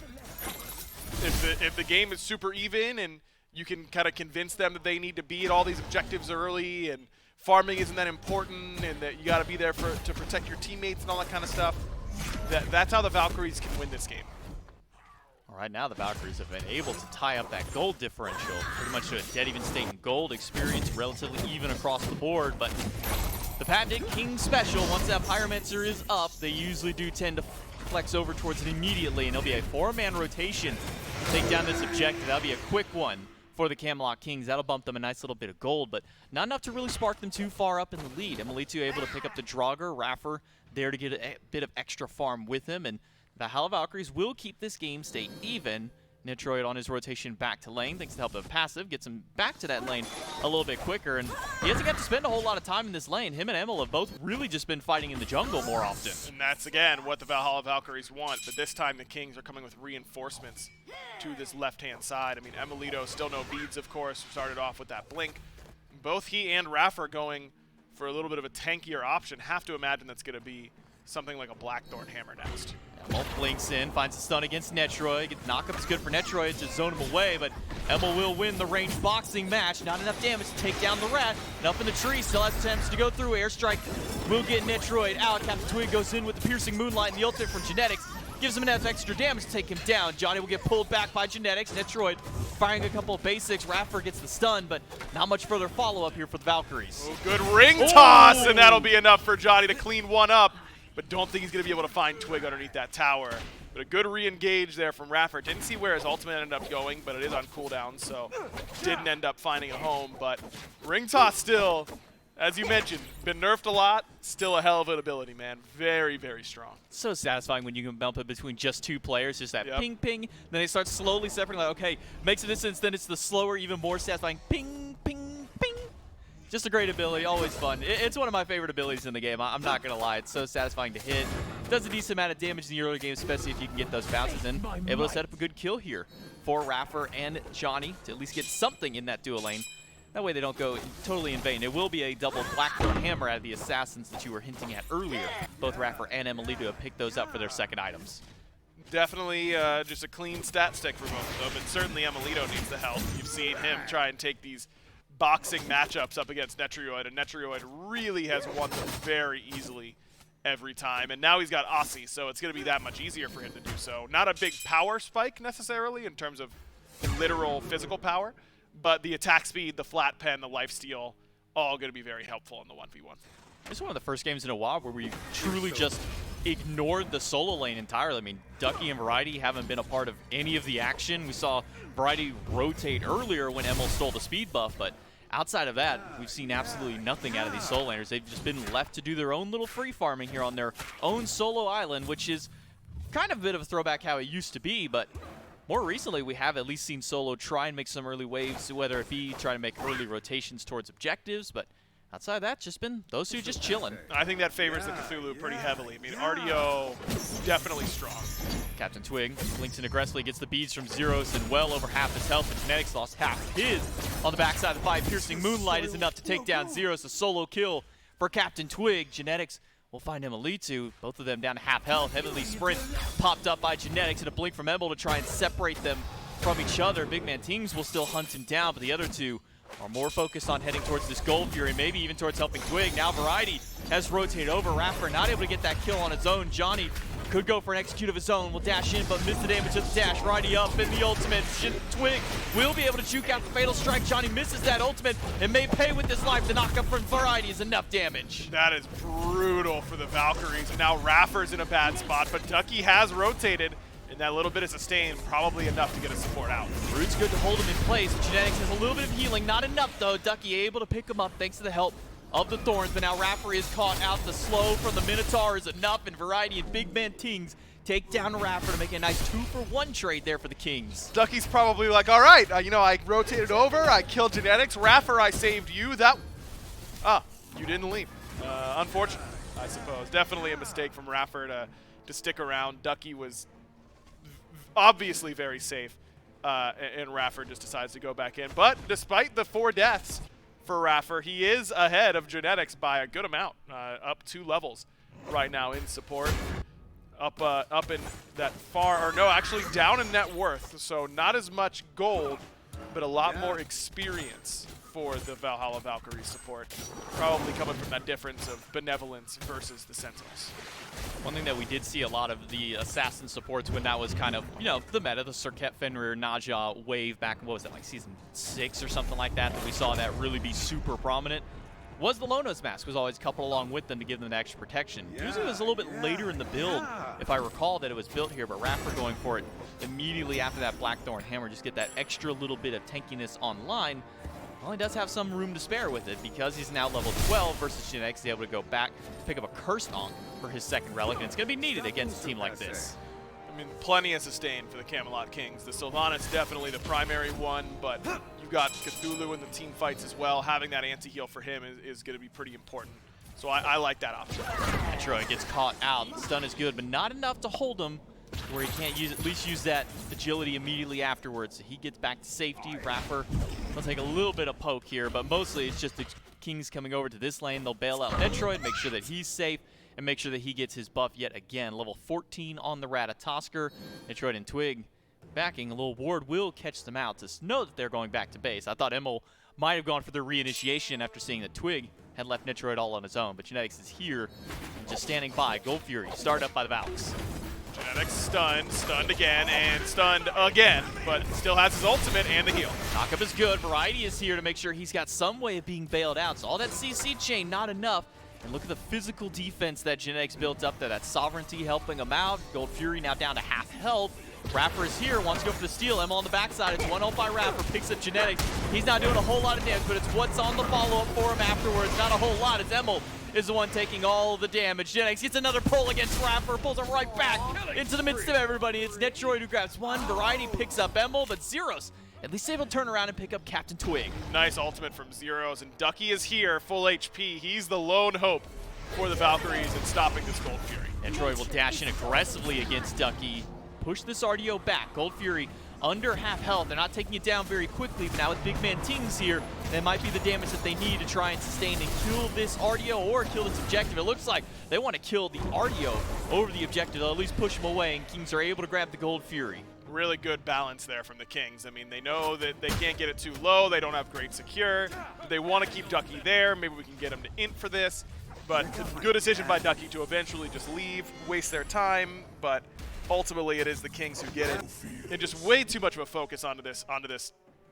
if the game is super even and you can kind of convince them that they need to be at all these objectives early and farming isn't that important and that you got to be there to protect your teammates and all that kind of stuff, that's how the Valkyries can win this game. All right, now the Valkyries have been able to tie up that gold differential pretty much to a dead even state in gold. Experience relatively even across the board, but the patented King special, once that Pyromancer is up, they usually do tend to flex over towards it immediately, and it'll be a 4-man rotation to take down this objective. That'll be a quick one for the Camelot Kings. That'll bump them a nice little bit of gold, but not enough to really spark them too far up in the lead. Emilitu able to pick up the Draugr. Raffer there to get a bit of extra farm with him, and the Valhalla Valkyries will keep this game state even. Netroid on his rotation back to lane, thanks to the help of passive, gets him back to that lane a little bit quicker, and he hasn't got to spend a whole lot of time in this lane. Him and Emil have both really just been fighting in the jungle more often. And that's, again, what the Valhalla Valkyries want, but this time the Kings are coming with reinforcements to this left-hand side. I mean, Emilito, still no beads, of course, started off with that blink. Both he and Raph are going for a little bit of a tankier option. Have to imagine that's going to be something like a Blackthorn Hammer next. Emil blinks in, finds the stun against Netroid. Knockup is good for Netroid to zone him away, but Emil will win the ranged boxing match. Not enough damage to take down the Rat. And up in the tree, still has attempts to go through. Airstrike will get Netroid out. Captain Twig goes in with the piercing moonlight and the ultimate from Genetics. Gives him enough extra damage to take him down. Johnny will get pulled back by Genetics. Netroid firing a couple of basics. Raffer gets the stun, but not much further follow-up here for the Valkyries. Oh, good ring toss, and that'll be enough for Johnny to clean one up. But don't think he's going to be able to find Twig underneath that tower. But a good re-engage there from Raffer. Didn't see where his ultimate ended up going, but it is on cooldown, so didn't end up finding a home. But ring toss still, as you mentioned, been nerfed a lot. Still a hell of an ability, man. Very, very strong. So satisfying when you can bump it between just 2 players, just that ping, ping. Then they start slowly separating, like, okay, makes a distance, then it's the slower, even more satisfying ping, ping, ping. Just a great ability, always fun. It's one of my favorite abilities in the game. I'm not going to lie. It's so satisfying to hit. Does a decent amount of damage in the early game, especially if you can get those bounces in. Able to set up a good kill here for Raffer and Johnny to at least get something in that duo lane. That way they don't go totally in vain. It will be a double Blackthorn Hammer out of the Assassins that you were hinting at earlier. Both Raffer and Emilito have picked those up for their second items. Definitely just a clean stat stick for both of them, and certainly Emilito needs the help. You've seen him try and take these boxing matchups up against Netrioid, and Netrioid really has won them very easily every time. And now he's got Aussie, so it's going to be that much easier for him to do so. Not a big power spike necessarily in terms of literal physical power, but the attack speed, the flat pen, the lifesteal, all going to be very helpful in the 1v1. This is one of the first games in a while where we truly just ignored the solo lane entirely. I mean, Ducky and Variety haven't been a part of any of the action. We saw Variety rotate earlier when Emil stole the speed buff, but outside of that, we've seen absolutely nothing out of these solo laners. They've just been left to do their own little free farming here on their own solo island, which is kind of a bit of a throwback how it used to be, but more recently we have at least seen Solo try and make some early waves, whether it be trying to make early rotations towards objectives, but outside of that, just been those two just chilling. I think that favors the Cthulhu pretty heavily. I mean, RDO definitely strong. Captain Twig links in aggressively, gets the beads from Zeros and well over half his health, and Genetics lost half his on the backside of the fight. Piercing Moonlight is enough to take down Zeros, a solo kill for Captain Twig. Genetics will find him a lead to, both of them down to half health. Heavenly Sprint popped up by Genetics and a blink from Emil to try and separate them from each other. Big Man Tings will still hunt him down, but the other two are more focused on heading towards this Gold Fury, maybe even towards helping Twig. Now Variety has rotated over. Raffer not able to get that kill on his own. Johnny could go for an execute of his own, will dash in, but miss the damage of the dash. Variety up in the ultimate. Twig will be able to juke out the Fatal Strike. Johnny misses that ultimate and may pay with his life. The knockup from Variety is enough damage. That is brutal for the Valkyries. And now Raffer's in a bad spot, but Ducky has rotated. And that little bit of sustain, probably enough to get a support out. Root's good to hold him in place. Genetics has a little bit of healing, not enough though. Ducky able to pick him up thanks to the help of the Thorns, but now Raffer is caught out. The slow from the Minotaur is enough, and Variety and Big Man Tings take down Raffer to make a nice 2-for-1 trade there for the Kings. Ducky's probably like, all right, you know, I rotated over, I killed Genetics. Raffer, I saved you. You didn't leave. Unfortunate, I suppose. Definitely a mistake from Raffer to stick around. Ducky was obviously very safe, and Raffer just decides to go back in. But despite the 4 deaths for Raffer, he is ahead of Genetics by a good amount, up 2 levels right now in support. Up in that actually down in net worth, so not as much gold, but a lot more experience for the Valhalla Valkyrie support. Probably coming from that difference of benevolence versus the Sentinels. One thing that we did see a lot of the assassin supports when that was kind of, you know, the meta, the Serket Fenrir Naja wave back, what was that, like season 6 or something like that, that we saw that really be super prominent, was the Lonos mask was always coupled along with them to give them the extra protection. Usually it was a little bit later in the build, if I recall, that it was built here, but Raffer going for it immediately after that Blackthorn Hammer, just get that extra little bit of tankiness online. Well, he does have some room to spare with it because he's now level 12 versus Genetics, able to go back, pick up a Cursed Ankh for his second relic, and it's going to be needed against a team like this. I mean, plenty of sustain for the Camelot Kings. The Sylvanas definitely the primary one, but you've got Cthulhu in the team fights as well. Having that anti-heal for him is going to be pretty important. So I like that option. Troy gets caught out. The stun is good, but not enough to hold him where he can't at least use that agility immediately afterwards. So he gets back to safety. Raffer will take a little bit of poke here, but mostly it's just the Kings coming over to this lane. They'll bail out Metroid, make sure that he's safe, and make sure that he gets his buff yet again. Level 14 on the Ratatosker. Metroid and Twig backing. A little ward will catch them out to know that they're going back to base. I thought Emil might have gone for their reinitiation after seeing that Twig had left Metroid all on his own, but Genetics is here and just standing by. Gold Fury, started up by the Valks. Genetics stunned again, and stunned again, but still has his ultimate and the heal. Knockup is good. Variety is here to make sure he's got some way of being bailed out. So all that CC chain, not enough. And look at the physical defense that Genetics built up there. That Sovereignty helping him out. Gold Fury now down to half health. Raffer is here, wants to go for the steal. Emma on the backside. It's 1-0 by Raffer. Picks up Genetics. He's not doing a whole lot of damage, but it's what's on the follow-up for him afterwards. Not a whole lot. It's Emil is the one taking all the damage. Genetics gets another pull against Raffer. Pulls him right back into the midst of everybody. It's Netroid who grabs one. Variety picks up Emil, but Zeros at least able to turn around and pick up Captain Twig. Nice ultimate from Zeros, and Ducky is here, full HP. He's the lone hope for the Valkyries in stopping this Gold Fury. Netroid will dash in aggressively against Ducky. Push this RDO back. Gold Fury under half health. They're not taking it down very quickly, but now with Big Man Tings here, that might be the damage that they need to try and sustain and kill this RDO or kill this objective. It looks like they want to kill the RDO over the objective. They'll at least push him away, and Kings are able to grab the Gold Fury. Really good balance there from the Kings. I mean, they know that they can't get it too low. They don't have great secure. They want to keep Ducky there. Maybe we can get him to int for this. But good decision by Ducky to eventually just leave, waste their time, but ultimately it is the Kings who get it. And just way too much of a focus onto this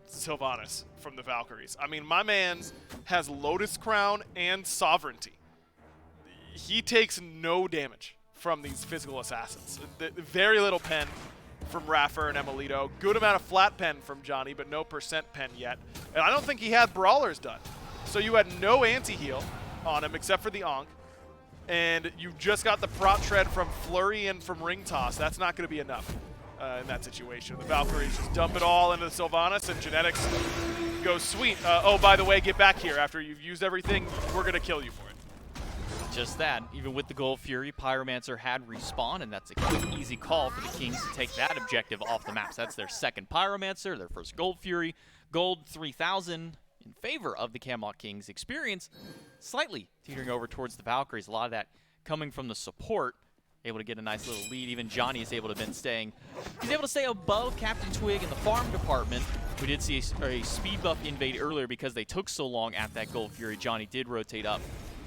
Sylvanas from the Valkyries. I mean, my man's has Lotus Crown and Sovereignty. He takes no damage from these physical assassins. Very little pen from Raffer and Emilito. Good amount of flat pen from Johnny, but no percent pen yet. And I don't think he had Brawlers done. So you had no anti-heal on him except for the Ankh. And you just got the prot shred from Flurry and from Ring Toss. That's not going to be enough in that situation. The Valkyries just dump it all into the Sylvanas, and Genetics goes sweet. Oh, by the way, get back here. After you've used everything, we're going to kill you for it. Just that. Even with the Gold Fury, Pyromancer had respawn, and that's a quick, easy call for the Kings to take that objective off the map. So that's their second Pyromancer, their first Gold Fury. Gold 3,000 in favor of the Camelot Kings. Experience slightly teetering over towards the Valkyries. A lot of that coming from the support. Able to get a nice little lead. Even Johnny is able to he's able to stay above Captain Twig in the farm department. We did see a speed buff invade earlier because they took so long at that Gold Fury. Johnny did rotate up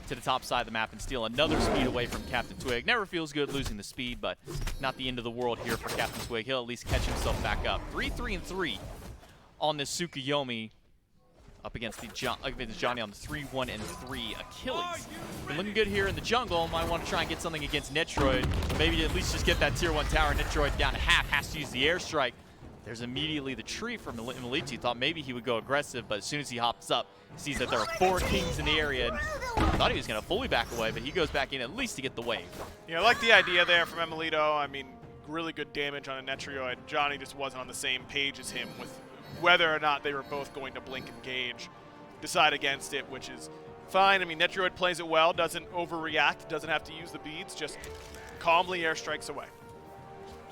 to the top side of the map and steal another speed away from Captain Twig. Never feels good losing the speed, but not the end of the world here for Captain Twig. He'll at least catch himself back up. 3-3-3 on this Tsukuyomi up against Johnny on the 3-1-3 Achilles. Been looking good here in the jungle. Might want to try and get something against Netroid. Maybe at least just get that tier 1 tower. Netroid down to half, has to use the airstrike. There's immediately the tree from Milici. Thought maybe he would go aggressive, but as soon as he hops up, sees that there are 4 Kings in the area, and thought he was going to fully back away, but he goes back in at least to get the wave. Yeah, I like the idea there from Emilito. I mean, really good damage on a Netroid. Johnny just wasn't on the same page as him with whether or not they were both going to blink engage, decide against it, which is fine. I mean, Netroid plays it well, doesn't overreact, doesn't have to use the beads, just calmly airstrikes away.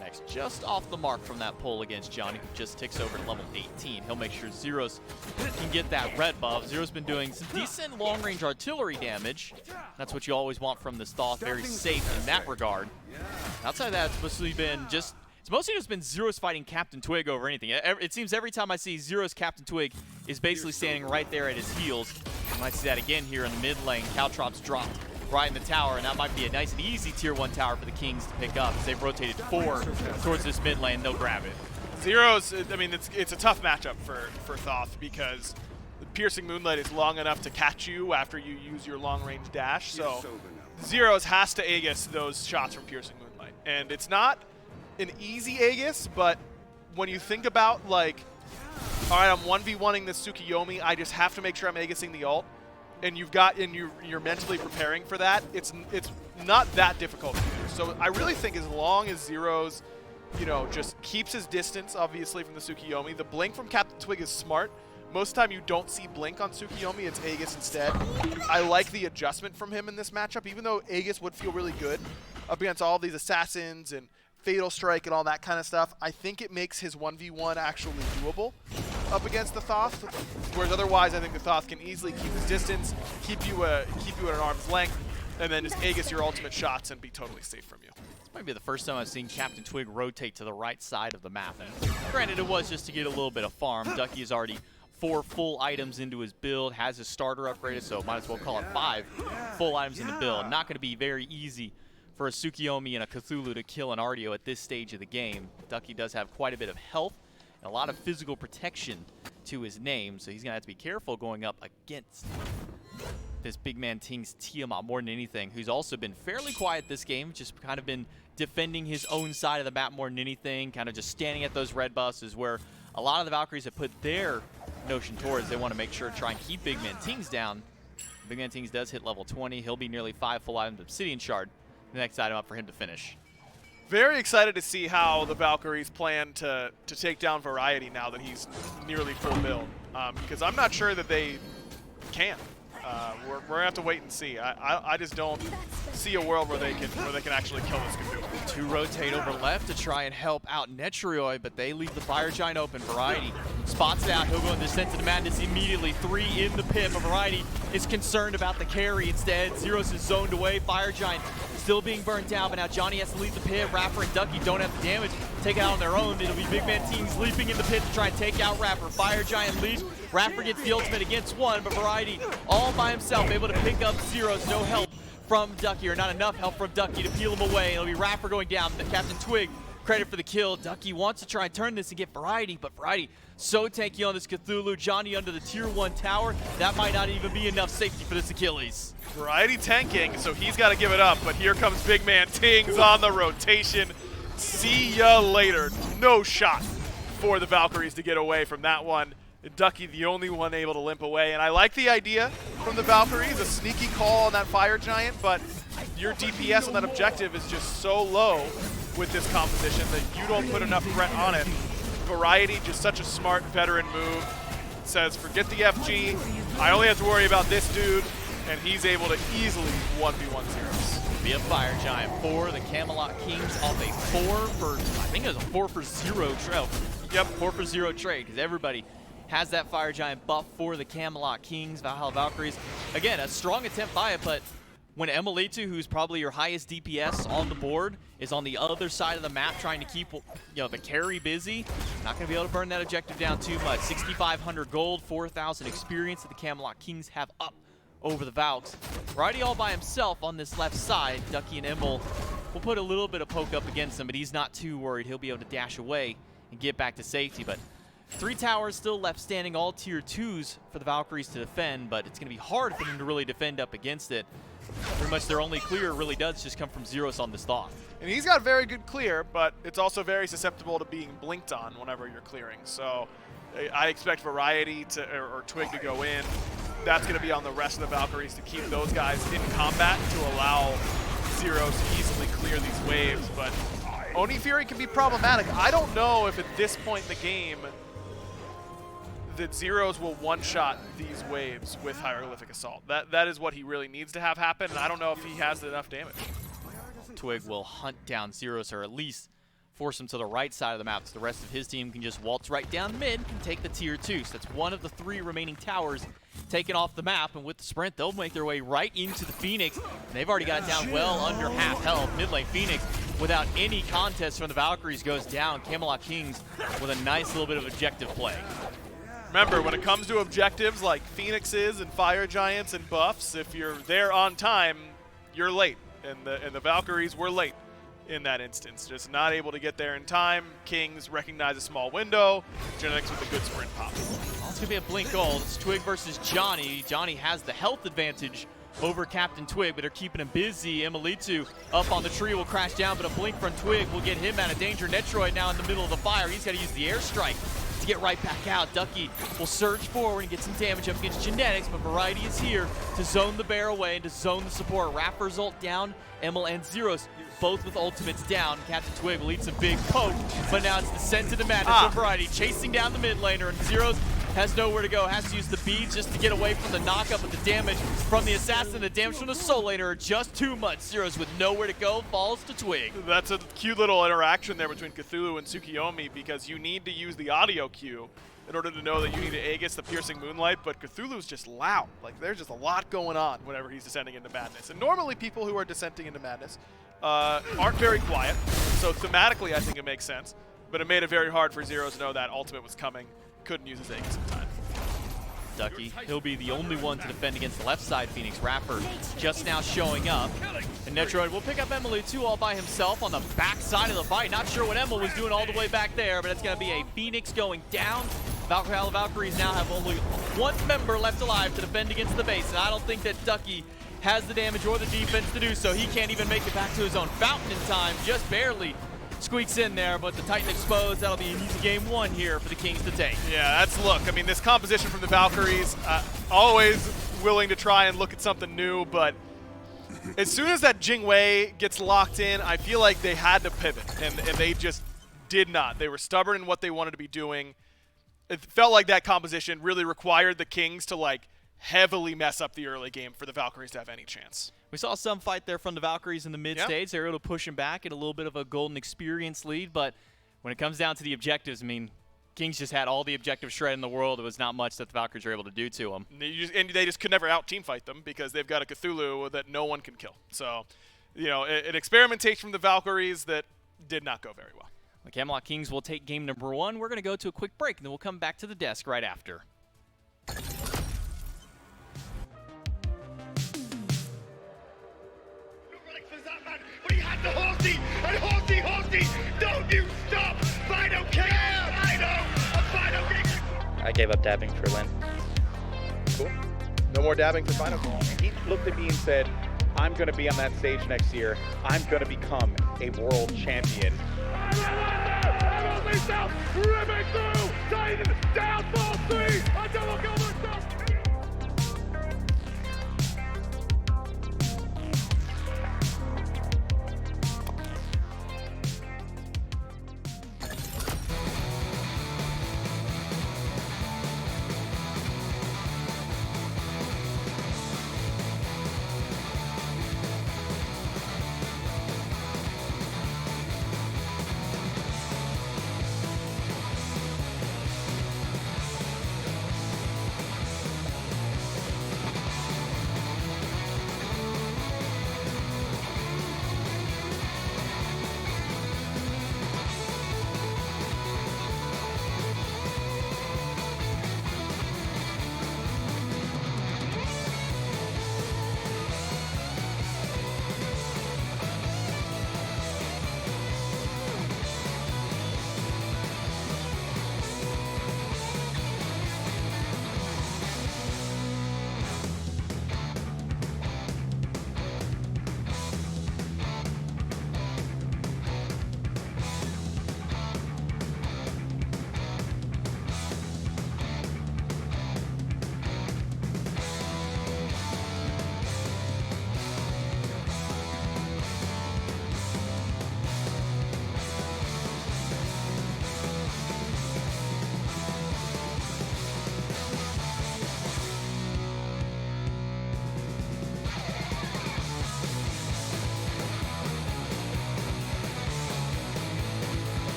Next, just off the mark from that pull against Johnny, who just ticks over to level 18. He'll make sure Zeros can get that red buff. Zero's been doing some decent long-range artillery damage. That's what you always want from this Thoth. Very safe in that regard. Outside of that, it's mostly just been Zeros fighting Captain Twig over anything. It seems every time I see Zeros, Captain Twig is basically standing right there at his heels. You might see that again here in the mid lane. Caltrops dropped right in the tower, and that might be a nice and easy tier 1 tower for the Kings to pick up. As they've rotated 4 towards this mid lane, they'll grab it. Zeros, I mean, it's a tough matchup for Thoth because the Piercing Moonlight is long enough to catch you after you use your long-range dash. So Zeros has to Aegis those shots from Piercing Moonlight. And it's not an easy Aegis, but when you think about, like, all right, I'm 1v1ing this Tsukuyomi, I just have to make sure I'm Aegising the ult, and you're mentally preparing for that, it's not that difficult to do. So I really think as long as Zeros, just keeps his distance, obviously, from the Tsukuyomi, the blink from Captain Twig is smart. Most of the time you don't see blink on Tsukuyomi, it's Aegis instead. I like the adjustment from him in this matchup, even though Aegis would feel really good up against all these assassins and Fatal Strike and all that kind of stuff. I think it makes his 1v1 actually doable up against the Thoth, whereas otherwise I think the Thoth can easily keep his distance, keep you at an arm's length, and then just Aegis your ultimate shots and be totally safe from you. This might be the first time I've seen Captain Twig rotate to the right side of the map. And granted, it was just to get a little bit of farm. Ducky is already 4 full items into his build, has his starter upgraded, so might as well call it 5 full items in the build. Not going to be very easy for a Tsukuyomi and a Cthulhu to kill an Artio at this stage of the game. Ducky does have quite a bit of health and a lot of physical protection to his name, so he's going to have to be careful going up against this big man Ting's Tiamat more than anything, who's also been fairly quiet this game, just kind of been defending his own side of the map more than anything, kind of just standing at those red buffs is where a lot of the Valkyries have put their notion towards. They want to make sure to try and keep big man Tings down. Big man Tings does hit level 20. He'll be nearly 5 full items of Obsidian Shard. The next item up for him to finish. Very excited to see how the Valkyries plan to take down Variety now that he's nearly full build, because I'm not sure that they can. We're gonna have to wait and see. I just don't see a world where they can actually kill this Cthulhu. 2 rotate over left to try and help out Netroid, but they leave the Fire Giant open. Variety spots it out. He'll go in Descent to the Madness immediately. 3 in the pit, but Variety is concerned about the carry instead. Zeros is zoned away. Fire Giant still being burnt down, but now Johnny has to leave the pit. Rapper and Ducky don't have the damage. Take it out on their own. It'll be big man teams leaping in the pit to try and take out Rapper. Fire Giant leads. Rapper gets the ultimate against one, but Variety all by himself, able to pick up zeros. No help from Ducky, or not enough help from Ducky to peel him away. It'll be Rapper going down. The Captain Twig, credit for the kill. Ducky wants to try and turn this and get Variety, but Variety so tanky on this Cthulhu. Johnny under the tier 1 tower. That might not even be enough safety for this Achilles. Variety tanking, so he's got to give it up, but here comes big man Tings on the rotation. See ya later. No shot for the Valkyries to get away from that one. Ducky the only one able to limp away, and I like the idea from the Valkyries, a sneaky call on that Fire Giant, but your DPS on that objective is just so low with this composition that you don't put enough threat on it. Variety, just such a smart veteran move, says forget the FG, I only have to worry about this dude, and he's able to easily 1v1 zeros. Be a Fire Giant for the Camelot Kings off a 4 for, I think it was a 4 for 0 trade. Yep, 4 for 0 trade, because everybody has that Fire Giant buff for the Camelot Kings, Valhalla Valkyries. Again, a strong attempt by it, but when Emilitu, who's probably your highest DPS on the board, is on the other side of the map trying to keep the carry busy, not going to be able to burn that objective down too much. 6,500 gold, 4,000 experience that the Camelot Kings have up over the Valks. Variety all by himself on this left side. Ducky and Emil will put a little bit of poke up against him, but he's not too worried. He'll be able to dash away and get back to safety. But 3 towers still left standing, all tier 2s for the Valkyries to defend, but it's going to be hard for them to really defend up against it. Pretty much their only clear really does just come from zeros on this thought. And he's got very good clear, but it's also very susceptible to being blinked on whenever you're clearing. So I expect Variety to, or Twig to go in. That's going to be on the rest of the Valkyries to keep those guys in combat to allow zeros to easily clear these waves. But Oni Fury can be problematic. I don't know if at this point in the game that zeros will one-shot these waves with Hieroglyphic Assault. That is what he really needs to have happen, and I don't know if he has enough damage. Twig will hunt down zeros, or at least force him to the right side of the map so the rest of his team can just waltz right down mid and take the tier 2. So that's one of the 3 remaining towers taken off the map, and with the sprint they'll make their way right into the Phoenix, and they've already got it down well under half health. Mid lane Phoenix, without any contest from the Valkyries, goes down. Camelot Kings with a nice little bit of objective play. Remember, when it comes to objectives like Phoenixes and Fire Giants and buffs, if you're there on time, you're late. And the Valkyries were late in that instance. Just not able to get there in time. Kings recognize a small window. Genetics with a good sprint pop. Well, it's going to be a blink goal. It's Twig versus Johnny. Johnny has the health advantage over Captain Twig, but they're keeping him busy. Emilitu up on the tree will crash down, but a blink from Twig will get him out of danger. Netroid now in the middle of the fire. He's got to use the airstrike to get right back out. Ducky will surge forward and get some damage up against Genetics, but Variety is here to zone the bear away and to zone the support. Rapper's ult down, Emil and Zeros both with ultimates down. Captain Twig will eat some big poke, but now it's Descent into Madness of Variety chasing down the mid laner, and Zeros has nowhere to go, has to use the beads just to get away from the knockup, but the damage from the assassin, the damage from the soul laner are just too much. Zeros with nowhere to go falls to Twig. That's a cute little interaction there between Cthulhu and Tsukiyomi, because you need to use the audio cue in order to know that you need to Aegis the Piercing Moonlight, but Cthulhu's just loud. Like, there's just a lot going on whenever he's descending into madness. And normally people who are descending into madness aren't very quiet, so thematically I think it makes sense, but it made it very hard for Zeros to know that ultimate was coming. Couldn't use his Aegis in time. Ducky, he'll be the only one to defend against the left side Phoenix. Rapper just now showing up. And Netroid will pick up Emilitu all by himself on the back side of the fight. Not sure what Emil was doing all the way back there, but it's going to be a Phoenix going down. Valhalla Valkyries now have only 1 member left alive to defend against the base, and I don't think that Ducky has the damage or the defense to do so. He can't even make it back to his own fountain in time, just barely squeaks in there, but the Titan exposed. That'll be an easy game 1 here for the Kings to take. Yeah, that's look. I mean, this composition from the Valkyries, always willing to try and look at something new, but as soon as that Jingwei gets locked in, I feel like they had to pivot, and they just did not. They were stubborn in what they wanted to be doing. It felt like that composition really required the Kings to, like, heavily mess up the early game for the Valkyries to have any chance. We saw some fight there from the Valkyries in the mid stage. They were able to push him back at a little bit of a golden experience lead, but when it comes down to the objectives, I mean, Kings just had all the objective shred in the world. There was not much that the Valkyries were able to do to them. And they just could never out-team fight them because they've got a Cthulhu that no one can kill. So an experimentation from the Valkyries that did not go very well. The Camelot Kings will take game number 1. We're going to go to a quick break, and then we'll come back to the desk right after. But he had the horsey, and horsey, don't you stop! Fido King! Fido King! I gave up dabbing for Lynn. Cool. No more dabbing for Final Call. He looked at me and said, I'm going to be on that stage next year. I'm going to become a world champion. Ripping through! Titan down, ball 3! A double kill myself!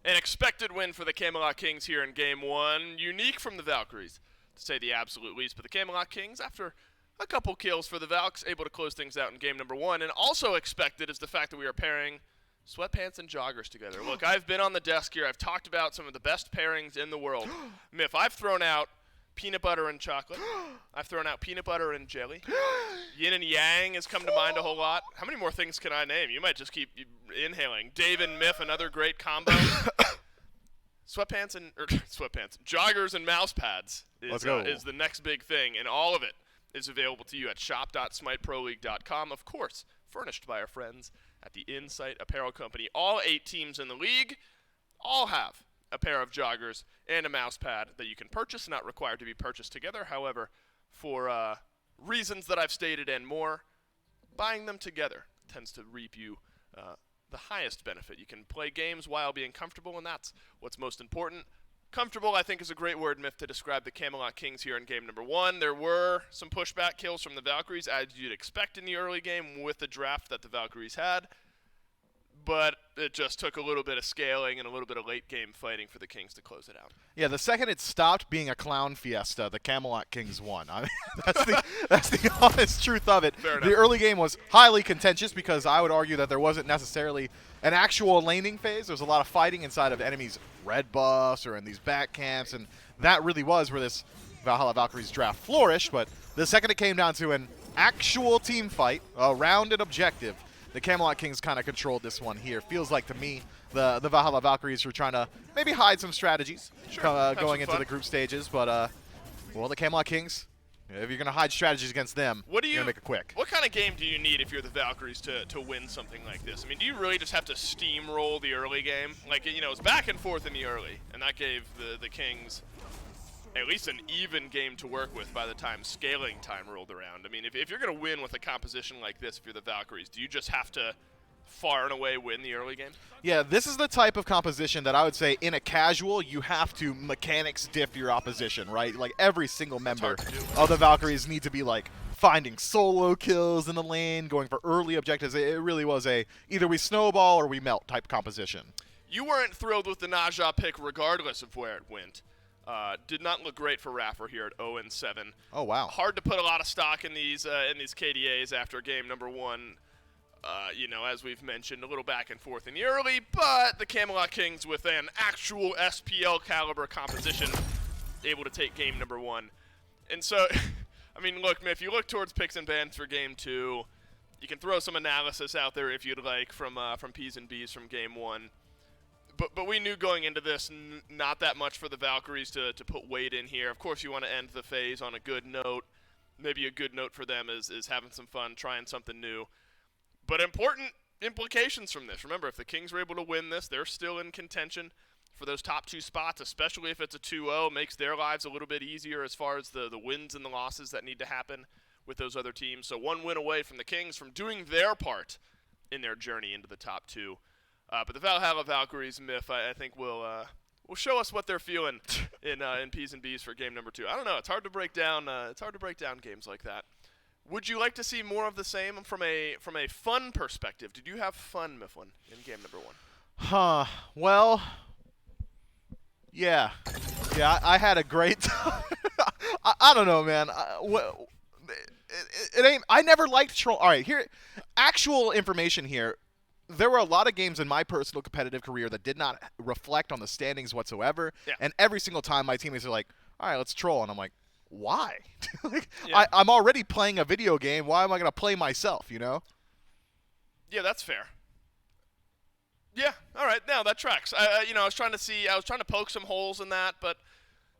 An expected win for the Camelot Kings here in Game 1. Unique from the Valkyries, to say the absolute least. But the Camelot Kings, after a couple kills for the Valks, able to close things out in Game number 1. And also expected is the fact that we are pairing sweatpants and joggers together. Look, I've been on the desk here. I've talked about some of the best pairings in the world. Miff, I've thrown out peanut butter and chocolate. I've thrown out peanut butter and jelly. Yin and yang has come to mind a whole lot. How many more things can I name? You might just keep inhaling. Dave and Miff, another great combo. Joggers and mouse pads is the next big thing, and all of it is available to you at shop.smiteproleague.com. Of course, furnished by our friends at the Insight Apparel Company. All 8 teams in the league all have a pair of joggers and a mouse pad that you can purchase, not required to be purchased together. However, for reasons that I've stated and more, buying them together tends to reap you the highest benefit. You can play games while being comfortable, and that's what's most important. Comfortable, I think, is a great word, Miff, to describe the Camelot Kings here in Game number 1. There were some pushback kills from the Valkyries, as you'd expect in the early game with the draft that the Valkyries had. But it just took a little bit of scaling and a little bit of late-game fighting for the Kings to close it out. Yeah, the second it stopped being a clown fiesta, the Camelot Kings won. I mean, that's the honest truth of it. Fair enough. The early game was highly contentious because I would argue that there wasn't necessarily an actual laning phase. There was a lot of fighting inside of enemies' red buffs or in these back camps, and that really was where this Valhalla Valkyries draft flourished. But the second it came down to an actual team fight around an objective, the Camelot Kings kind of controlled this one here. Feels like to me the Valhalla Valkyries were trying to maybe hide some strategies going into the group stages. But, well, the Camelot Kings, if you're going to hide strategies against them, you're going to make it quick. What kind of game do you need if you're the Valkyries to win something like this? I mean, do you really just have to steamroll the early game? Like, you know, it's back and forth in the early, and that gave the Kings at least an even game to work with by the time scaling time rolled around. I mean, if you're going to win with a composition like this, if you're the Valkyries, do you just have to far and away win the early game? Yeah, this is the type of composition that I would say in a casual, you have to mechanics diff your opposition, right? Like every single member of the Valkyries need to be like finding solo kills in the lane, going for early objectives. It really was a either we snowball or we melt type composition. You weren't thrilled with the Naja pick regardless of where it went. Did not look great for Raffer here at 0-7. Oh, wow. Hard to put a lot of stock in these KDAs after game number 1. You know, as we've mentioned, a little back and forth in the early, but the Camelot Kings with an actual SPL caliber composition able to take game number 1. And so, I mean, look, if you look towards picks and bans for game 2, you can throw some analysis out there if you'd like from P's and B's from game 1. But we knew going into this not that much for the Valkyries to put weight in here. Of course, you want to end the phase on a good note. Maybe a good note for them is having some fun, trying something new. But important implications from this. Remember, if the Kings were able to win this, they're still in contention for those top 2 spots, especially if it's a 2-0. Makes their lives a little bit easier as far as the wins and the losses that need to happen with those other teams. So 1 win away from the Kings from doing their part in their journey into the top 2. But the Valhalla Valkyries, Miff, I think will show us what they're feeling in P's and B's for game number 2. I don't know. It's hard to break down. Games like that. Would you like to see more of the same from a fun perspective? Did you have fun, Mifflin, in game number 1? Well, yeah. I had a great time. I don't know, man. It ain't. I never liked troll. All right, here, actual information here. There were a lot of games in my personal competitive career that did not reflect on the standings whatsoever. Yeah. And every single time my teammates are like, all right, let's troll. And I'm like, why? I'm already playing a video game. Why am I going to play myself, you know? Yeah, that's fair. Yeah, all right. No, that tracks. I was trying to poke some holes in that, but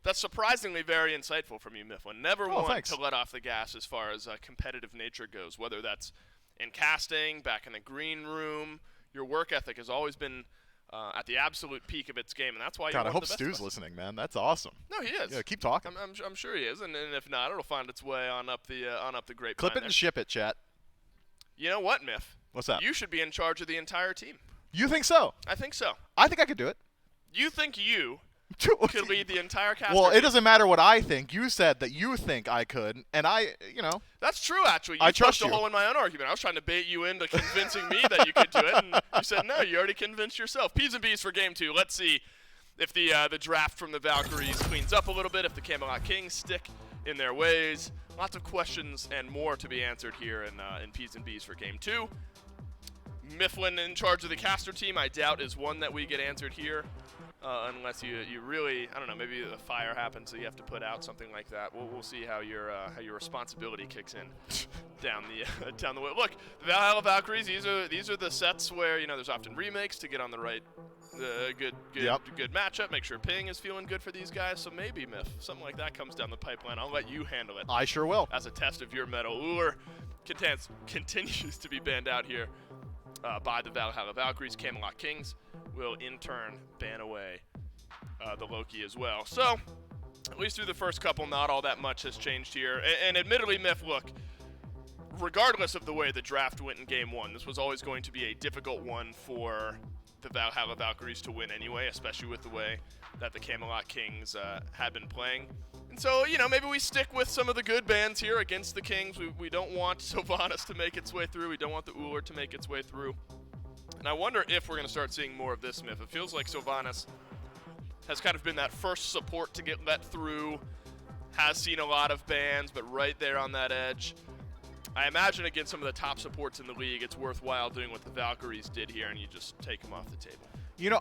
that's surprisingly very insightful from you, Mifflin. Never one to let off the gas as far as competitive nature goes, whether that's in casting, back in the green room. Your work ethic has always been at the absolute peak of its game, and that's why God, I hope Stu's listening, man. That's awesome. No, he is. Yeah, keep talking. I'm sure he is, and if not, it'll find its way on up the grapevine. Clip it and ship it, chat. You know what, Miff? What's that? You should be in charge of the entire team. You think so? I think so. I think I could do it. You think you could lead the entire caster. Well, it doesn't matter what I think. You said that you think I could, and That's true, actually. You I trust poked a hole in my own argument. I was trying to bait you into convincing me that you could do it, and you said no. You already convinced yourself. P's and B's for game 2. Let's see if the draft from the Valkyries cleans up a little bit, if the Camelot Kings stick in their ways. Lots of questions and more to be answered here in P's and B's for game 2. Mifflin in charge of the caster team, I doubt is one that we get answered here. Unless you really, I don't know, maybe a fire happens so you have to put out something like that. We'll see how your responsibility kicks in down the way. Look, the Valhalla Valkyries, these are the sets where there's often remakes to get on the right good matchup. Make sure ping is feeling good for these guys. So maybe something like that comes down the pipeline. I'll let you handle it. I sure will. As a test of your metal. Uller continues to be banned out here by the Valhalla Valkyries. Camelot Kings will in turn ban away the Loki as well. So, at least through the first couple, not all that much has changed here. And admittedly, Miff, look, regardless of the way the draft went in game 1, this was always going to be a difficult one for the Valhalla Valkyries to win anyway, especially with the way that the Camelot Kings had been playing. And so, maybe we stick with some of the good bans here against the Kings. We don't want Sylvanas to make its way through. We don't want the Uller to make its way through. And I wonder if we're going to start seeing more of this, Miff. It feels like Sylvanas has kind of been that first support to get let through, has seen a lot of bans, but right there on that edge. I imagine against some of the top supports in the league, it's worthwhile doing what the Valkyries did here, and you just take them off the table.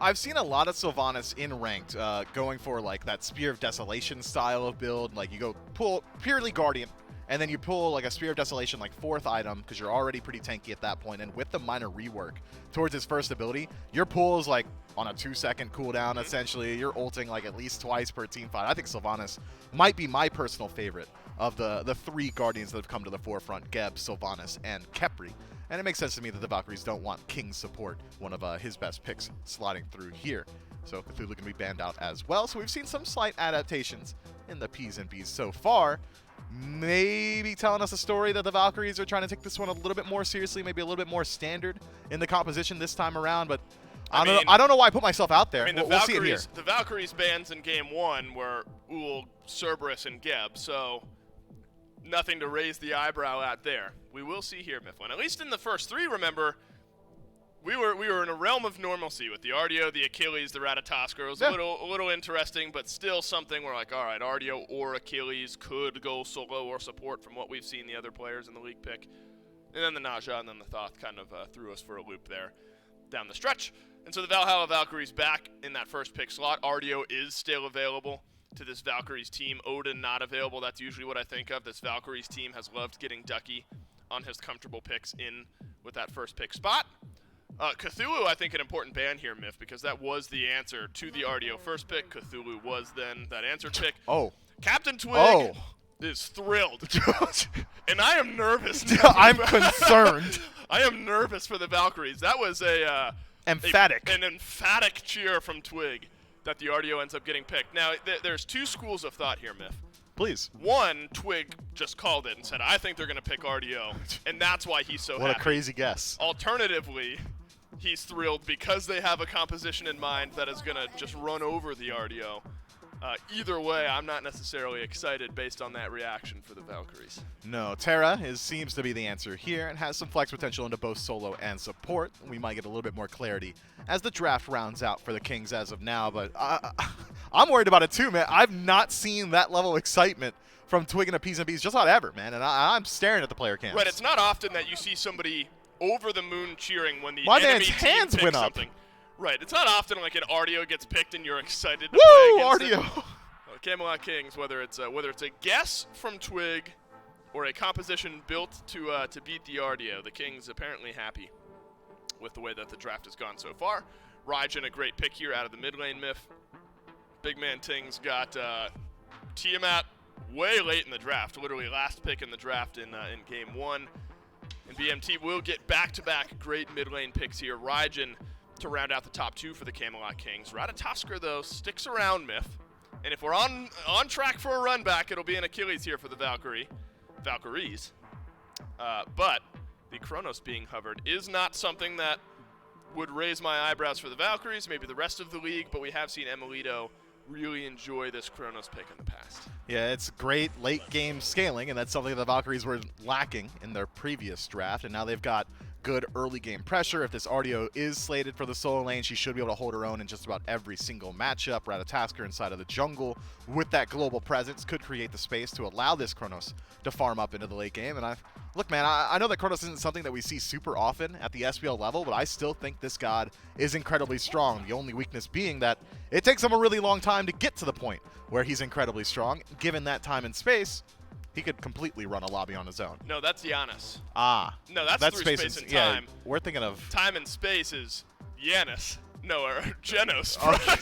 I've seen a lot of Sylvanas in ranked going for like that Spear of Desolation style of build. Like you go pull purely Guardian, and then you pull like a Spear of Desolation like 4th item because you're already pretty tanky at that point. And with the minor rework towards his first ability, your pull is like on a 2-second cooldown essentially. You're ulting like at least twice per team fight. I think Sylvanas might be my personal favorite of the 3 Guardians that have come to the forefront: Geb, Sylvanas, and Khepri. And it makes sense to me that the Valkyries don't want King's support, one of his best picks, sliding through here. So Cthulhu can be banned out as well. So we've seen some slight adaptations in the P's and B's so far. Maybe telling us a story that the Valkyries are trying to take this one a little bit more seriously, maybe a little bit more standard in the composition this time around. But I don't know why I put myself out there. We'll see it here. The Valkyries bans in game 1 were Ul, Cerberus, and Geb. So nothing to raise the eyebrow at there. We will see here, Mifflin. At least in the first 3, remember, we were in a realm of normalcy with the Ardio, the Achilles, the Ratatoskr. It was a little interesting, but still something where like, all right, Ardio or Achilles could go solo or support from what we've seen the other players in the league pick. And then the Naja and then the Thoth kind of threw us for a loop there down the stretch. And so the Valhalla Valkyries back in that first pick slot. Ardio is still available to this Valkyries team. Odin not available. That's usually what I think of. This Valkyries team has loved getting Ducky on his comfortable picks in with that first pick spot. Cthulhu, I think, an important ban here, Miff, because that was the answer to the Ardio first pick. Cthulhu was then that answered pick. Oh. Captain Twig is thrilled. And I am nervous. I'm concerned. I am nervous for the Valkyries. That was an emphatic cheer from Twig that the Ardio ends up getting picked. Now, there's 2 schools of thought here, Miff. Please. One, Twig just called it and said, I think they're going to pick Ardio, and that's why he's so happy. What a crazy guess. Alternatively, he's thrilled because they have a composition in mind that is going to just run over the Ardio. Either way, I'm not necessarily excited based on that reaction for the Valkyries. No, Terra seems to be the answer here and has some flex potential into both solo and support. We might get a little bit more clarity as the draft rounds out for the Kings as of now, but I'm worried about it too, man. I've not seen that level of excitement from Twig and the P's and B's just about ever, man, and I'm staring at the player camps. Right, it's not often that you see somebody over the moon cheering when the My enemy man's team hands picks went up. something. Right, it's not often like an Ardio gets picked and you're excited to Woo, play against Ardio! it. Camelot Kings, whether it's a guess from Twig or a composition built to beat the Ardio, the Kings apparently happy with the way that the draft has gone so far. Raijin, a great pick here out of the mid lane, Miff. Big Man Ting's got Tiamat way late in the draft, literally last pick in the draft in game 1. And BMT will get back-to-back great mid lane picks here. Raijin to round out the top 2 for the Camelot Kings. Ratatoskr, though, sticks around, Miff. And if we're on track for a run back, it'll be an Achilles here for the Valkyries. But the Chronos being hovered is not something that would raise my eyebrows for the Valkyries, maybe the rest of the league, but we have seen Emilito really enjoy this Kronos pick in the past. Yeah, it's great late game scaling, and that's something the Valkyries were lacking in their previous draft, and now they've got good early game pressure. If this Artio is slated for the solo lane, she should be able to hold her own in just about every single matchup. Ratatasker inside of the jungle with that global presence could create the space to allow this Kronos to farm up into the late game. And look, man, I know that Kronos isn't something that we see super often at the SPL level, but I still think this god is incredibly strong. The only weakness being that it takes him a really long time to get to the point where he's incredibly strong. Given that time and space, he could completely run a lobby on his own. No, that's Giannis. Ah. No, that's through space and time. Yeah, we're thinking of... Time and space is Giannis. No, or Genos. Oh,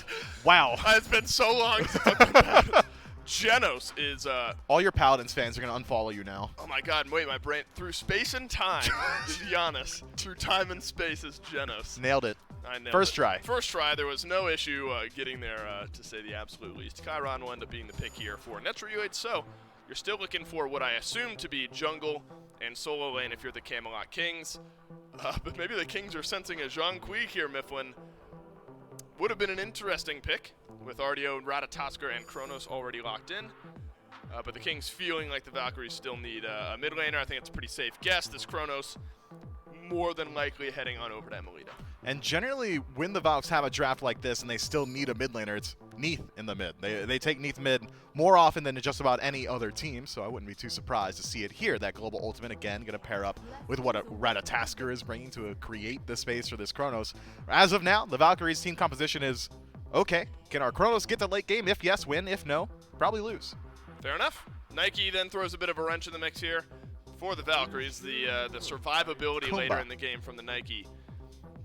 wow. It's been so long since I've been back. Genos is... All your Paladins fans are going to unfollow you now. Oh my god, wait, my brain... Through space and time is Giannis. Through time and space is Genos. Nailed it. I nailed First it. try. First try. There was no issue getting there, to say the absolute least. Chiron will end up being the pick here for Netruyuid, so you're still looking for what I assume to be jungle and solo lane if you're the Camelot Kings. But maybe the Kings are sensing a Jean Quig here, Mifflin. Would have been an interesting pick with Artio, Ratatasker, and Kronos already locked in. But the Kings feeling like the Valkyries still need a mid laner. I think it's a pretty safe guess. This Kronos more than likely heading on over to Emelita. And generally, when the Valks have a draft like this and they still need a mid laner, it's Neith in the mid. They take Neith mid more often than just about any other team, so I wouldn't be too surprised to see it here. That global ultimate, again, going to pair up with what a Ratatasker is bringing to create the space for this Kronos. As of now, the Valkyries team composition is, okay, can our Kronos get to late game? If yes, win. If no, probably lose. Fair enough. Nike then throws a bit of a wrench in the mix here for the Valkyries. The survivability later in the game from the Nike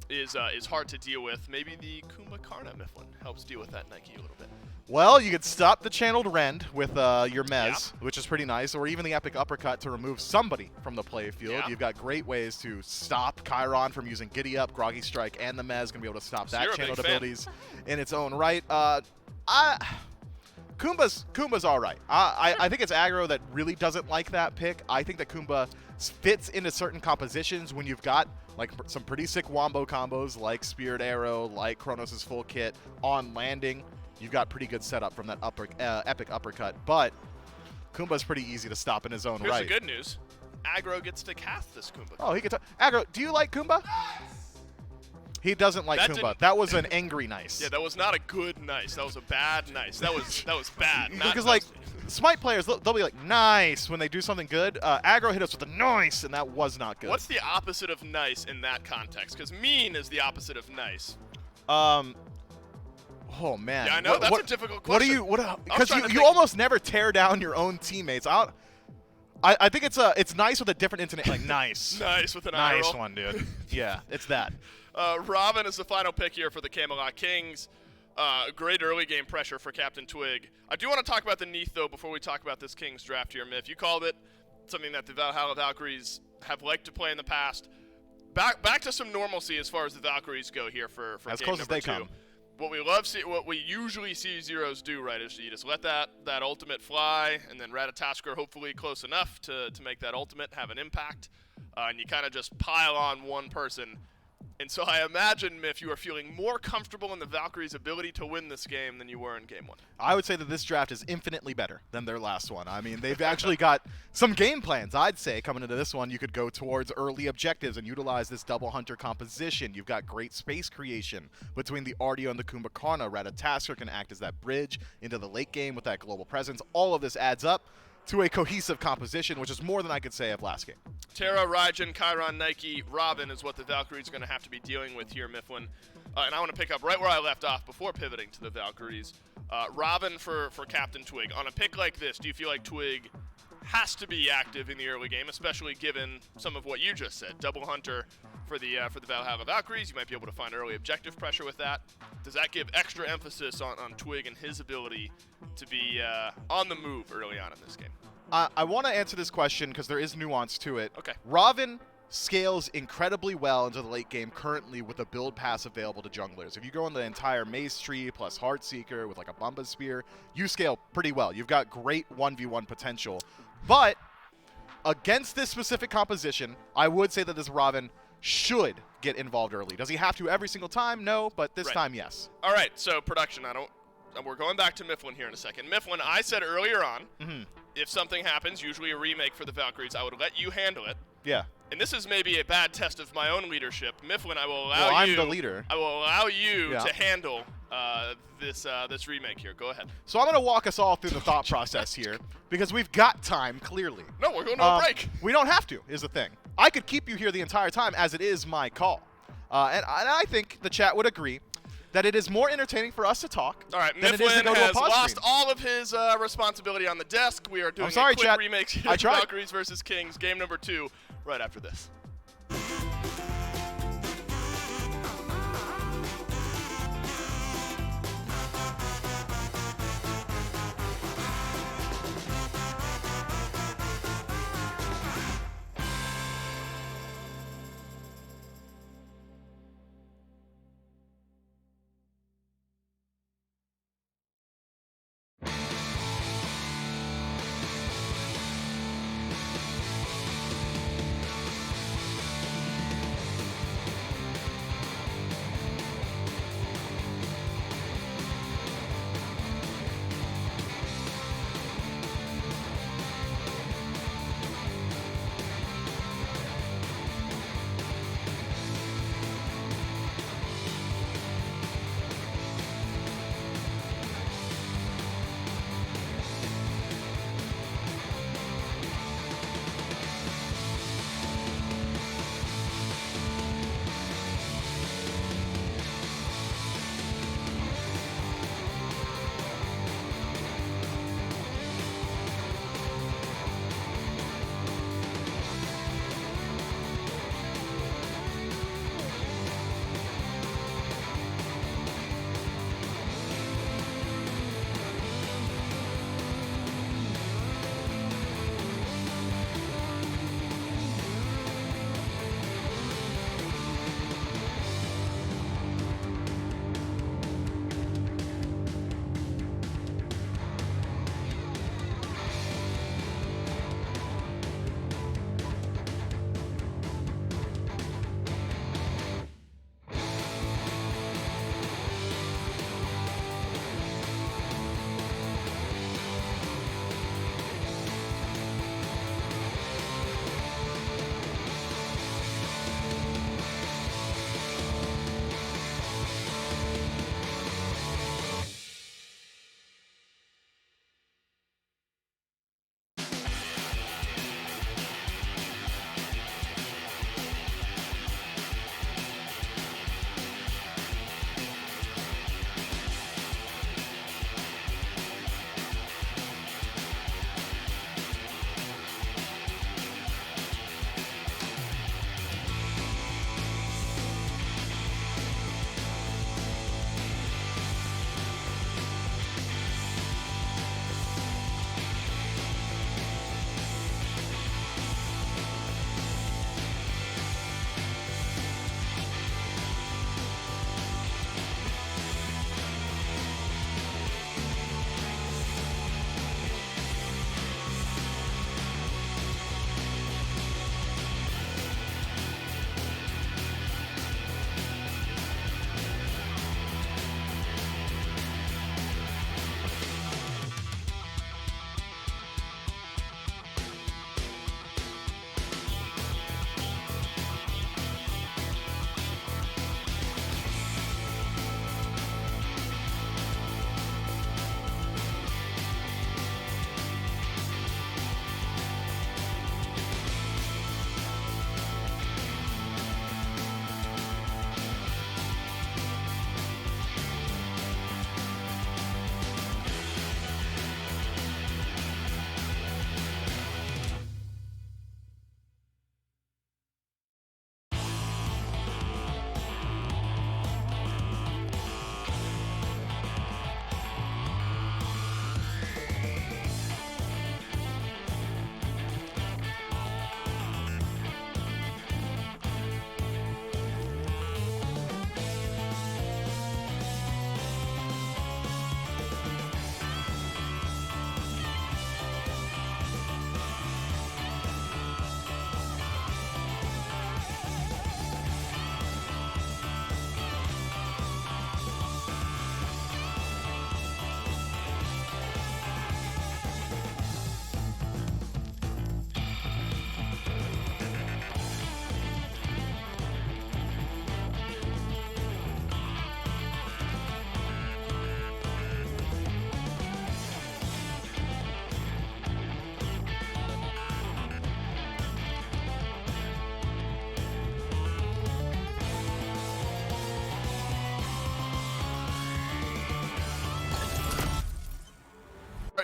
is hard to deal with. Maybe the Kumbhakarna Mifflin helps deal with that Nike a little bit. Well, you could stop the channeled Rend with your Mez, which is pretty nice, or even the Epic Uppercut to remove somebody from the play field. You've got great ways to stop Chiron from using Giddy Up, Groggy Strike, and the Mez. Going to be able to stop that channeled abilities in its own right. Kumba's all right. I think it's aggro that really doesn't like that pick. I think that Kumba fits into certain compositions when you've got like some pretty sick wombo combos like Spirit Arrow, like Kronos' full kit on landing. You've got pretty good setup from that Epic Uppercut, but Kumba's pretty easy to stop in his own right. Here's the good news. Aggro gets to cast this Kumba. Oh, he can Aggro, do you like Kumba? He doesn't like Kumba. That was an angry nice. Yeah, that was not a good nice. That was a bad nice. That was bad. Because like Smite players, they'll be like nice when they do something good. Aggro hit us with a nice, and that was not good. What's the opposite of nice in that context? Because mean is the opposite of nice. Oh man. Yeah, I know that's a difficult question. Because you almost never tear down your own teammates. I think it's nice with a different intonation, like nice. Nice with an nice eye roll. one, dude. Yeah, it's that. Robin is the final pick here for the Camelot Kings. Great early game pressure for Captain Twig. I do want to talk about the Neith, though, before we talk about this Kings draft here, Miff. You called it something that the Valhalla Valkyries have liked to play in the past. Back to some normalcy as far as the Valkyries go here for as game close number as they 2. come. What we usually see Zeros do, right, is you just let that ultimate fly, and then Ratatasker hopefully close enough to make that ultimate have an impact, and you kind of just pile on one person. And so I imagine, Miff, you are feeling more comfortable in the Valkyries' ability to win this game than you were in game 1. I would say that this draft is infinitely better than their last one. I mean, they've actually got some game plans, I'd say, coming into this one. You could go towards early objectives and utilize this double hunter composition. You've got great space creation between the Artio and the Kumbhakarna. Ratatasker can act as that bridge into the late game with that global presence. All of this adds up to a cohesive composition, which is more than I could say of last game. Terra, Raijin, Chiron, Nike, Robin is what the Valkyries are going to have to be dealing with here, Mifflin. And I want to pick up right where I left off before pivoting to the Valkyries. Robin for Captain Twig. On a pick like this, do you feel like Twig has to be active in the early game, especially given some of what you just said? Double Hunter for the Valhalla Valkyries. You might be able to find early objective pressure with that. Does that give extra emphasis on Twig and his ability to be on the move early on in this game? I want to answer this question because there is nuance to it. Okay. Robin scales incredibly well into the late game currently with a build pass available to junglers. If you go in the entire Maze Tree plus Heartseeker with like a Bumba Spear, you scale pretty well. You've got great 1v1 potential. But against this specific composition, I would say that this Robin should get involved early. Does he have to every single time? No, but this time, yes. All right, so production, and we're going back to Mifflin here in a second. Mifflin, I said earlier on, if something happens, usually a remake for the Valkyries, I would let you handle it. Yeah. And this is maybe a bad test of my own leadership. Mifflin, I will allow Well, I'm you. the leader. I will allow you Yeah. to handle this remake here. Go ahead. So I'm going to walk us all through the thought process here because we've got time, clearly. No, we're going to a break. We don't have to, is the thing. I could keep you here the entire time as it is my call. And I think the chat would agree that it is more entertaining for us to talk All right, than it is to Mifflin go to a has pause lost screen. all of his responsibility on the desk. We are doing I'm sorry, a quick chat. remake here I of tried. Valkyries versus Kings, game number 2, right after this.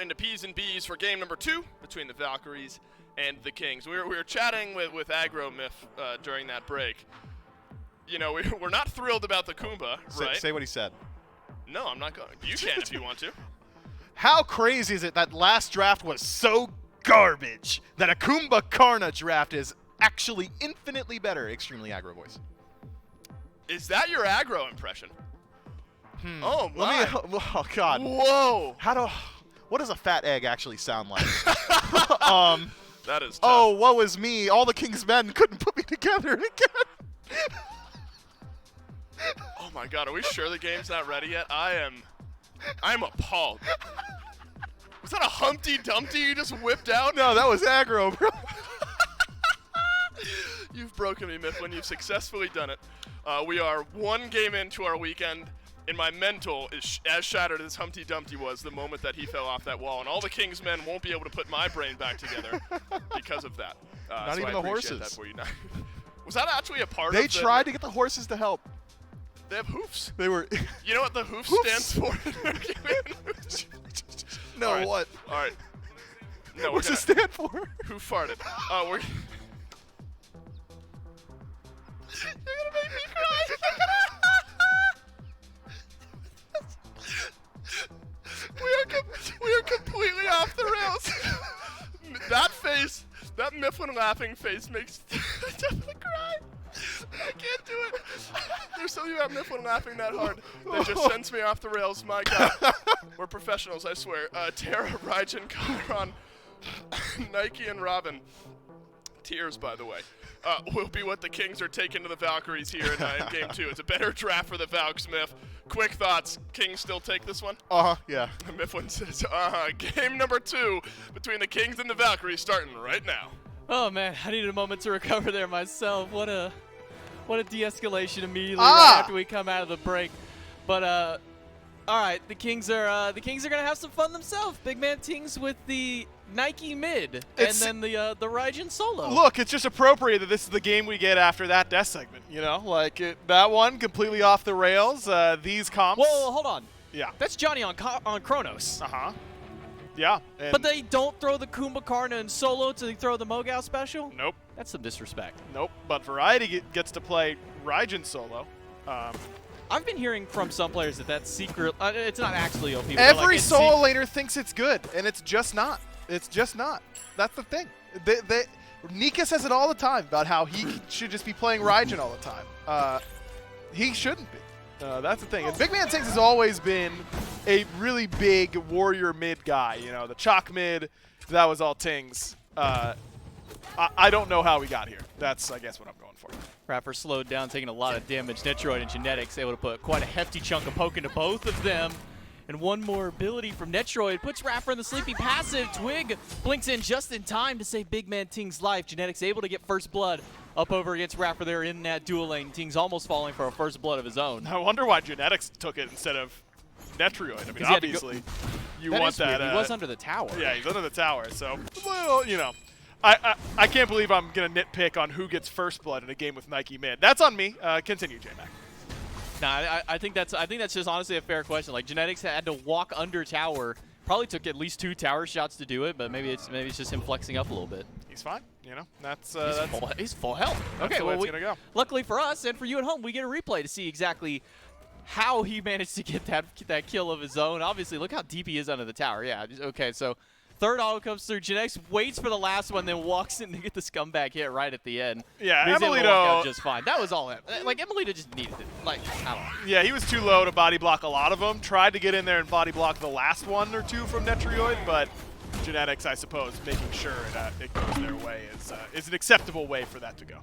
into P's and B's for game number 2 between the Valkyries and the Kings. We were chatting with Aggro Myth during that break. You know, we're not thrilled about the Kumba, right? Say what he said. No, I'm not going. You can if you want to. How crazy is it that last draft was so garbage that a Kumba Karna draft is actually infinitely better? Extremely aggro voice. Is that your aggro impression? Oh my! Oh God! Whoa! What does a fat egg actually sound like? That is tough. Oh, woe is me! All the King's men couldn't put me together again. Oh my God! Are we sure the game's not ready yet? I'm appalled. Was that a Humpty Dumpty you just whipped out? No, that was aggro, bro. You've broken me, Mifflin. You've successfully done it. We are 1 game into our weekend, and my mental is as shattered as Humpty Dumpty was the moment that he fell off that wall, and all the King's men won't be able to put my brain back together because of that. Not so even I the appreciate horses. That for you. Was that actually a part of They tried to get the horses to help. They have hoofs. They were. You know what the hoof Hoofs. stands for? No, All right. what? All right. No, What's it stand for? Who farted? We're. You're gonna make me cry. We are completely off the rails. That face, that Mifflin laughing face makes me cry. I can't do it. There's something about Mifflin laughing that hard that just sends me off the rails. My God. We're professionals, I swear. Tara, Raijin, Chiron, Nike, and Robin. Tears, by the way. Will be what the Kings are taking to the Valkyries here in game 2. It's a better draft for the Valks, Miff. Quick thoughts. Kings still take this one? Yeah. Mifflin says, Game number 2 between the Kings and the Valkyries starting right now. Oh man, I needed a moment to recover there myself. What a de-escalation immediately right after we come out of the break. But all right, the Kings are gonna have some fun themselves. Big man Tings with the Nike mid, and then the Raijin solo. Look, it's just appropriate that this is the game we get after that death segment. You know, like that one completely off the rails. These comps. Whoa, hold on. Yeah. That's Johnny on Kronos. Yeah. But they don't throw the Kumba Karna in solo till they throw the Mogao special? Nope. That's some disrespect. Nope. But Variety gets to play Raijin solo. I've been hearing from some players that that's secret. It's not actually OP. Every solo laner thinks it's good, and it's just not. It's just not. That's the thing. Nika says it all the time about how he should just be playing Raijin all the time. He shouldn't be. That's the thing. And Big Man Tings has always been a really big warrior mid guy. You know, the chalk mid, that was all Tings. I don't know how we got here. That's, I guess, what I'm going for. Rapper slowed down, taking a lot of damage. Netroid and Genetics able to put quite a hefty chunk of poke into both of them. And one more ability from Netroid puts Rapper in the sleepy passive. Twig blinks in just in time to save Big Man Ting's life. Genetics able to get first blood up over against Rapper there in that dual lane. Ting's almost falling for a first blood of his own. I wonder why Genetics took it instead of Netroid. I mean, obviously, you want that. He was under the tower. Yeah, he's under the tower. So, well, you know. I can't believe I'm going to nitpick on who gets first blood in a game with Nike mid. That's on me. Continue, J-Mac. Nah, I think that's just honestly a fair question. Like, Genetics had to walk under tower. Probably took at least 2 tower shots to do it, but maybe it's just him flexing up a little bit. He's fine. You know, he's full health. Okay, well, gonna go. Luckily for us and for you at home, we get a replay to see exactly how he managed to get that kill of his own. Obviously, look how deep he is under the tower. Yeah. Okay, so third auto comes through. Genetics waits for the last one, then walks in to get the scumbag hit right at the end. Yeah, Emilito just fine. That was all him. Like, Emilito just needed it. Like, I don't know. Yeah, he was too low to body block a lot of them. Tried to get in there and body block the last one or two from Netroid, but Genetics, I suppose, making sure that it goes their way is an acceptable way for that to go.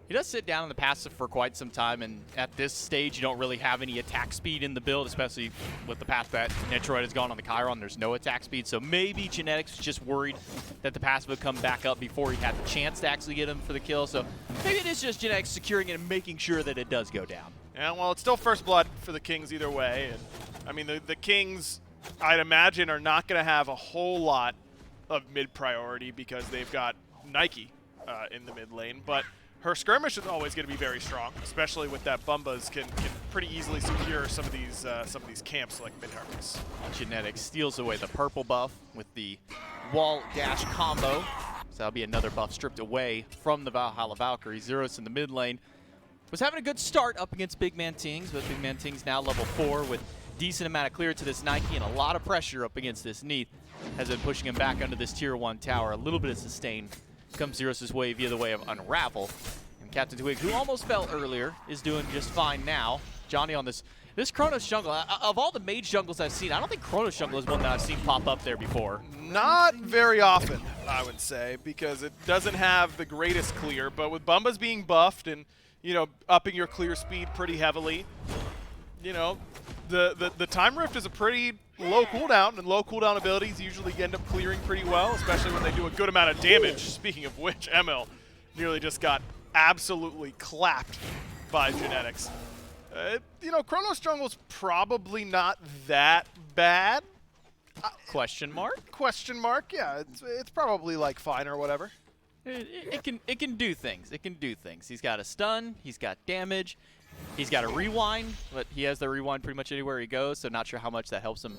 He does sit down in the passive for quite some time, and at this stage, you don't really have any attack speed in the build, especially with the path that Netroid has gone on the Chiron. There's no attack speed, so maybe Genetics was just worried that the passive would come back up before he had the chance to actually get him for the kill. So maybe it is just Genetics securing it and making sure that it does go down. Yeah, well, it's still first blood for the Kings either way. And I mean, the Kings, I'd imagine, are not going to have a whole lot of mid priority because they've got Nike in the mid lane, but her skirmish is always going to be very strong, especially with that Bumbas can pretty easily secure some of these camps like mid-harvest. Genetics steals away the purple buff with the wall dash combo. So that'll be another buff stripped away from the Valhalla Valkyries. Zeros in the mid lane. Was having a good start up against Big Man Tings, but Big Man Tings now level 4 with decent amount of clear to this Nike and a lot of pressure up against this Neath. Has been pushing him back under this tier 1 tower. A little bit of sustain comes Zeros' way via the way of Unravel. And Captain Twig, who almost fell earlier, is doing just fine now. Johnny on this Chronos jungle, of all the mage jungles I've seen, I don't think Chronos jungle is one that I've seen pop up there before. Not very often, I would say, because it doesn't have the greatest clear, but with Bumba's being buffed and, you know, upping your clear speed pretty heavily, you know, the Time Rift is a pretty low cooldown, and low cooldown abilities usually end up clearing pretty well, especially when they do a good amount of damage. Speaking of which, ML nearly just got absolutely clapped by Genetics. You know, Chronos jungle's probably not that bad. Question mark? Question mark, yeah. It's probably like fine or whatever. It can do things. It can do things. He's got a stun. He's got damage. He's got a rewind, but he has the rewind pretty much anywhere he goes, so not sure how much that helps him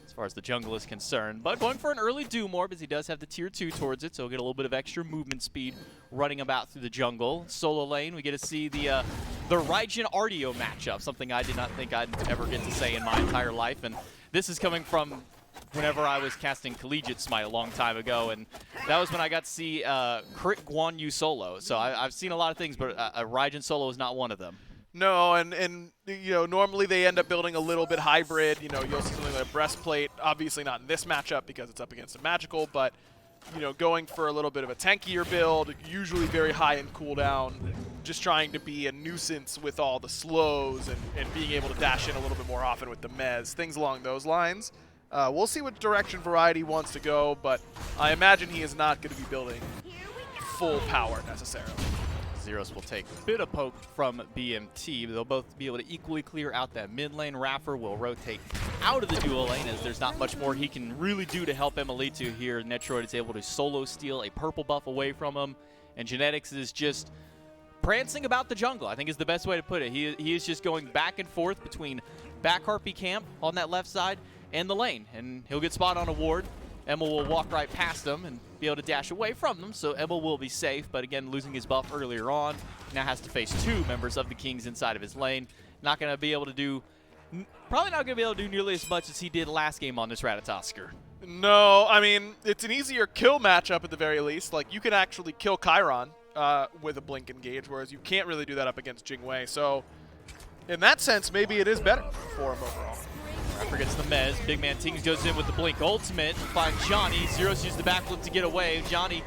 as far as the jungle is concerned. But going for an early Doom Orb, as he does have the tier 2 towards it, so he'll get a little bit of extra movement speed running about through the jungle. Solo lane, we get to see the Raijin Artio matchup, something I did not think I'd ever get to say in my entire life, and this is coming from whenever I was casting Collegiate Smite a long time ago, and that was when I got to see Crit Guan Yu solo. So I've seen a lot of things, but a Raijin solo is not one of them. No, and you know, normally they end up building a little bit hybrid. You know, you'll see something like a breastplate. Obviously not in this matchup because it's up against a magical, but you know, going for a little bit of a tankier build, usually very high in cooldown, just trying to be a nuisance with all the slows and being able to dash in a little bit more often with the mez, things along those lines. We'll see what direction Variety wants to go, but I imagine he is not going to be building full power necessarily. Zeros will take a bit of poke from BMT, but they'll both be able to equally clear out that mid lane. Raffer will rotate out of the dual lane as there's not much more he can really do to help Emilitu here. Netroid is able to solo steal a purple buff away from him, and Genetics is just prancing about the jungle, I think is the best way to put it. He is just going back and forth between back Harpy camp on that left side and the lane, and he'll get spot on a ward. Emil will walk right past them and be able to dash away from them, so Emil will be safe, but again, losing his buff earlier on, now has to face 2 members of the Kings inside of his lane. Not going to be able to do, probably not going to be able to do nearly as much as he did last game on this Ratatosker. No, I mean, it's an easier kill matchup at the very least. Like, you can actually kill Chiron with a Blink Engage, whereas you can't really do that up against Jingwei, so in that sense, maybe it is better for him overall. Raffer gets the mez. Big Man Tings goes in with the Blink Ultimate. Finds Johnny. Zeros uses the backflip to get away. Johnny,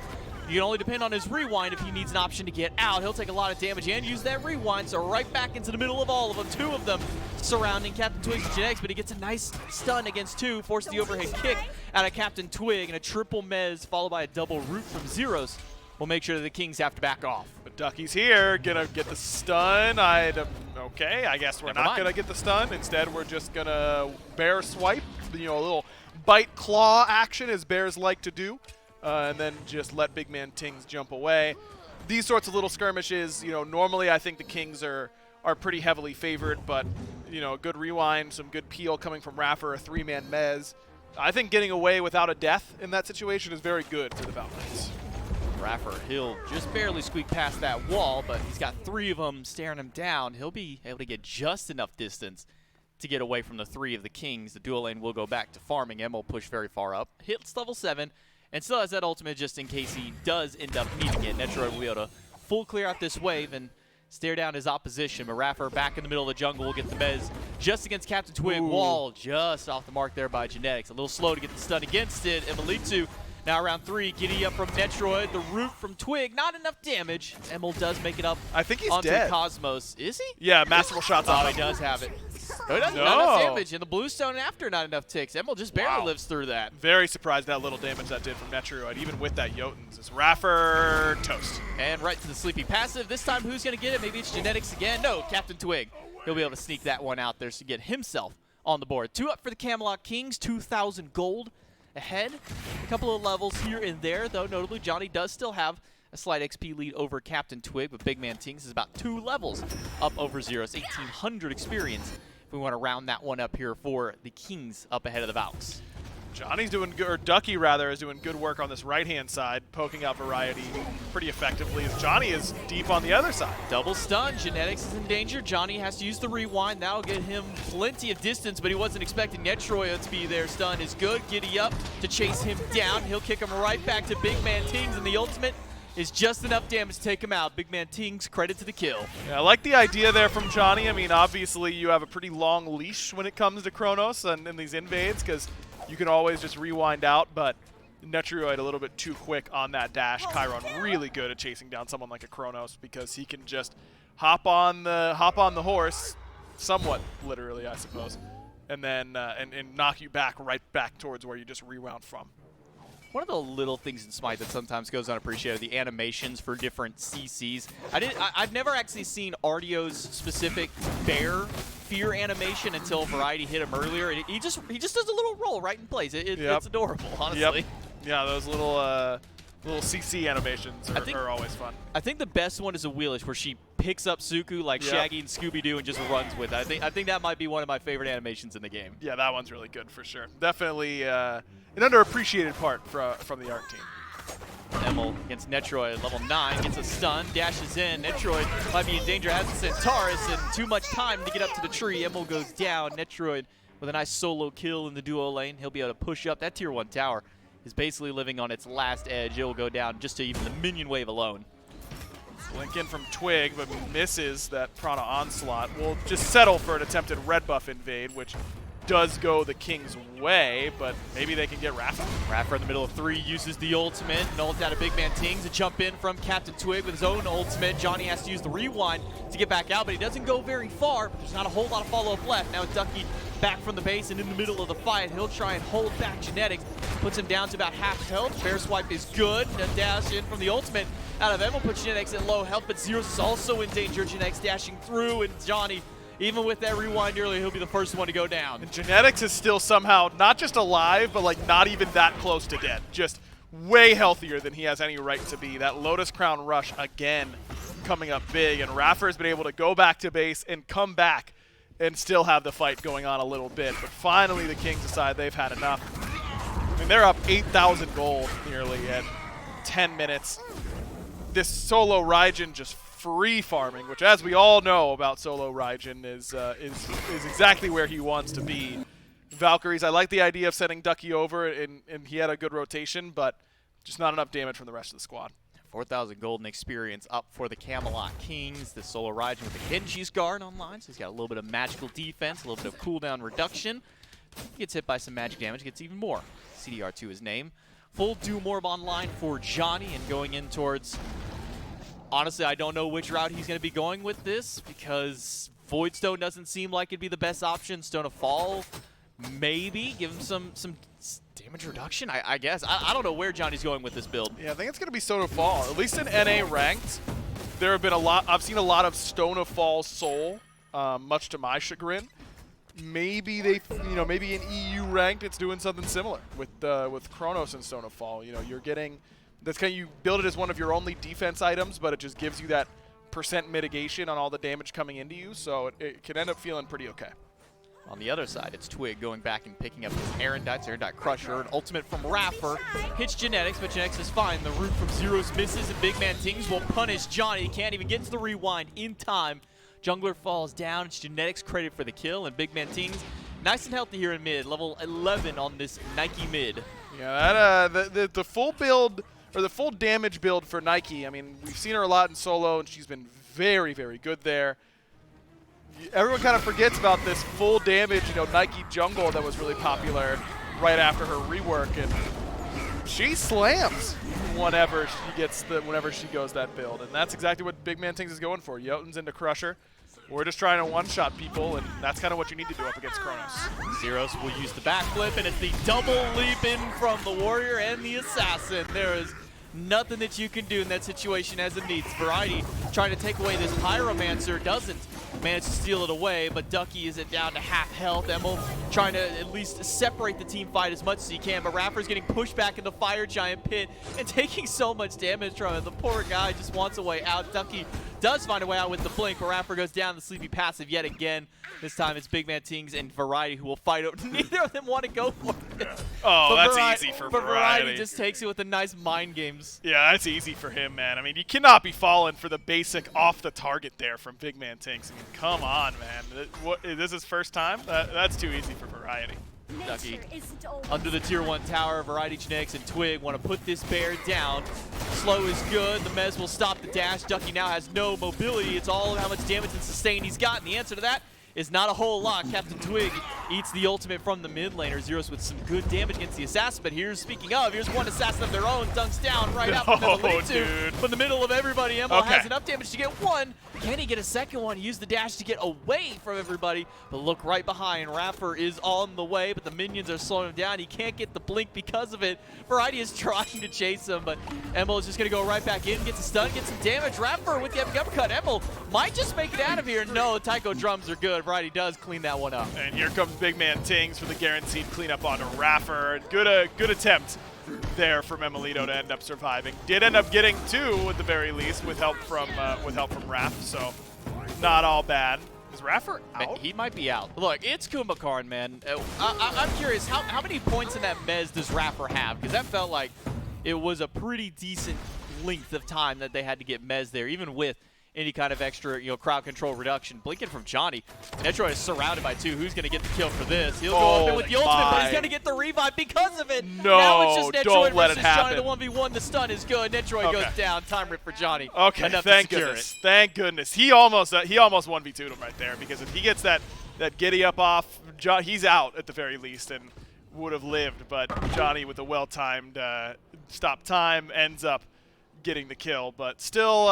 you can only depend on his rewind if he needs an option to get out. He'll take a lot of damage and use that rewind, so right back into the middle of all of them. 2 of them surrounding Captain Twig's Genetics, but he gets a nice stun against 2, forced the overhead kick out of Captain Twig, and a triple mez followed by a double root from Zeros will make sure that the Kings have to back off. But Ducky's here, gonna get the stun. Okay, I guess we're not gonna get the stun. Instead, we're just gonna bear swipe, you know, a little bite claw action as bears like to do, and then just let Big Man Tings jump away. These sorts of little skirmishes, you know, normally I think the Kings are pretty heavily favored, but you know, a good rewind, some good peel coming from Raffer, a 3-man mez. I think getting away without a death in that situation is very good for the Valkyries. Raffer, he'll just barely squeak past that wall, but he's got 3 of them staring him down. He'll be able to get just enough distance to get away from the 3 of the Kings. The dual lane will go back to farming. Em will push very far up. Hits level 7, and still has that ultimate just in case he does end up needing it. Netroid will be able to full clear out this wave and stare down his opposition. But Raffer back in the middle of the jungle will get the mez just against Captain Twig. Ooh. Wall just off the mark there by Genetics. A little slow to get the stun against it. Emilitu now round 3, giddy up from Netroid, the root from Twig, not enough damage. Emil does make it up. I think he's onto dead. Cosmos. Is he? Yeah, masterful shots on him. He does have it. No, he doesn't. Not enough damage. And the Bluestone after not enough ticks. Emil just barely lives through that. Very surprised that little damage that did from Netroid, even with that Jotuns. It's Raffer toast. And right to the sleepy passive. This time, who's going to get it? Maybe it's Genetics again. No, Captain Twig. He'll be able to sneak that one out there to get himself on the board. 2 up for the Camelot Kings, 2,000 gold ahead. A couple of levels here and there, though notably Johnny does still have a slight XP lead over Captain Twig, but Big Man Tings is about 2 levels up over Zeros, 1,800 experience. If we want to round that one up here for the Kings up ahead of the Valks. Johnny's doing good, or Ducky rather, is doing good work on this right-hand side, poking out Variety pretty effectively as Johnny is deep on the other side. Double stun, Genetics is in danger. Johnny has to use the rewind. That'll get him plenty of distance, but he wasn't expecting Netroya to be there. Stun is good. Giddy up to chase him down. He'll kick him right back to Big Man Tings, and the ultimate is just enough damage to take him out. Big Man Tings, credit to the kill. Yeah, I like the idea there from Johnny. I mean, obviously you have a pretty long leash when it comes to Kronos and in these invades, because you can always just rewind out, but Netroid a little bit too quick on that dash. Chiron really good at chasing down someone like a Kronos because he can just hop on the horse, somewhat literally, I suppose, and then and knock you right back towards where you just rewound from. One of the little things in SMITE that sometimes goes unappreciated, the animations for different CCs. I've never actually seen Ardio's specific bear fear animation until Variety hit him earlier. And he just does a little roll right in place. It's adorable, honestly. Yep. Yeah, those little CC animations are always fun. I think the best one is a wheelish where she picks up Suku like Shaggy and Scooby-Doo and just runs with it. I think that might be one of my favorite animations in the game. Yeah, that one's really good for sure. Definitely an underappreciated part from the art team. Emil against Netroid, level 9, gets a stun, dashes in. Netroid might be in danger, has the Centaurus, and too much time to get up to the tree. Emil goes down. Netroid with a nice solo kill in the duo lane. He'll be able to push up. That tier 1 tower is basically living on its last edge. It will go down just to even the minion wave alone. Link in from Twig, but misses that Prana Onslaught. Will just settle for an attempted red buff invade, which does go the King's way, but maybe they can get Rafa. Rafa in the middle of 3 uses the ultimate, nulls out a Big Man Tings, a jump in from Captain Twig with his own ultimate. Johnny has to use the rewind to get back out, but he doesn't go very far. There's not a whole lot of follow-up left. Now Ducky back from the base and in the middle of the fight. He'll try and hold back Genetics, puts him down to about half health. Bear Swipe is good. A dash in from the ultimate out of Emil puts Genetics at low health, but Zeros is also in danger. Genetics dashing through, and Johnny, even with that rewind earlier, he'll be the first one to go down. And Genetics is still somehow not just alive, but like not even that close to dead. Just way healthier than he has any right to be. That Lotus Crown rush again coming up big, and Raffer has been able to go back to base and come back and still have the fight going on a little bit. But finally the Kings decide they've had enough. I mean, they're up 8,000 gold nearly at 10 minutes. This solo Raijin just free farming, which, as we all know about solo Raijin, is exactly where he wants to be. Valkyries, I like the idea of sending Ducky over, and he had a good rotation, but just not enough damage from the rest of the squad. 4,000 golden experience up for the Camelot Kings. The solo Raijin with the Genji's guard online, so he's got a little bit of magical defense, a little bit of cooldown reduction. He gets hit by some magic damage, gets even more. CDR2 his name. Full Doom Orb online for Johnny, and going in towards... Honestly, I don't know which route he's going to be going with this, because Voidstone doesn't seem like it'd be the best option. Stone of Fall, maybe. Give him some damage reduction, I guess. I don't know where Johnny's going with this build. Yeah, I think it's going to be Stone of Fall. At least in NA ranked, there have been a lot. I've seen a lot of Stone of Fall Soul, much to my chagrin. Maybe maybe in EU ranked, it's doing something similar with Kronos and Stone of Fall. You know, you're getting... That's kind of, you build it as one of your only defense items, but it just gives you that % mitigation on all the damage coming into you, so it can end up feeling pretty okay. On the other side, it's Twig going back and picking up his Erendite Crusher. An ultimate from Raffer hits Genetics, but Genetics is fine. The root from Zeros misses, and Big Man Tings will punish Johnny. He can't even get to the rewind in time. Jungler falls down. It's Genetics credit for the kill, and Big Man Tings nice and healthy here in mid. Level 11 on this Nike mid. Yeah, the full build... or the full damage build for Nike. I mean, we've seen her a lot in solo, and she's been very, very good there. Everyone kind of forgets about this full damage, Nike jungle that was really popular right after her rework, and she slams whenever she goes that build, and that's exactly what Big Man Tings is going for. Jotun's into Crusher. We're just trying to one-shot people, and that's kind of what you need to do up against Kronos. Zeros will use the backflip, and it's the double leap in from the Warrior and the Assassin. There is nothing that you can do in that situation as it needs. Variety trying to take away this Pyromancer doesn't. managed to steal it away, but Ducky is down to half health. Emil trying to at least separate the team fight as much as he can, but Raffer's getting pushed back in the Fire Giant pit and taking so much damage from it. The poor guy just wants a way out. Ducky does find a way out with the blink, but Raffer goes down the sleepy passive yet again. This time it's Big Man Tings and Variety who will fight over. Neither of them want to go for it. Oh, that's easy for But Variety. Variety just takes it with the nice mind games. Yeah, that's easy for him, man. I mean, you cannot be falling for the basic off the target there from Big Man Tinks. I mean, come on, man. Is this his first time? That's too easy for Variety. Ducky under the tier 1 tower. Variety, Genetics, and Twig want to put this bear down. Slow is good. The Mez will stop the dash. Ducky now has no mobility. It's all how much damage and sustain he's got. And the answer to that is not a whole lot. Captain Twig eats the ultimate from the mid laner. Zeros with some good damage against the assassin. But here's, speaking of, here's one assassin of their own. Dunks down right out in the middle of two. But in the middle of everybody, Emil has enough damage to get one. Can he get a second one? He used the dash to get away from everybody. But look right behind. Raffer is on the way, but the minions are slowing him down. He can't get the blink because of it. Variety is trying to chase him, but Emil is just going to go right back in, gets a stun, gets some damage. Raffer with the epic uppercut. Emil might just make it out of here. No, Taiko drums are good. Variety does clean that one up. And here comes Big Man Tings for the guaranteed cleanup onto Raffer. Good attempt there from Emilito to end up surviving. Did end up getting two at the very least with help from Raff, so not all bad. Is Raffer out? He might be out. Look, it's Kumbhakarn, man. I'm curious, how many points in that Mez does Raffer have? Because that felt like it was a pretty decent length of time that they had to get Mez there, even with any kind of extra, crowd control reduction. Blinking from Johnny. Netroid is surrounded by two. Who's going to get the kill for this? He'll go up in with the ultimate, but he's going to get the revive because of it. No, now it's just Netroid don't let it versus happen. Johnny. The 1v1, the stun is good. Netroid goes down. Time rip for Johnny. Okay, Enough thank to secure goodness. it. Thank goodness. He almost 1v2'd him right there, because if he gets that giddy up off, he's out at the very least and would have lived. But Johnny with a well-timed stop time ends up getting the kill. But still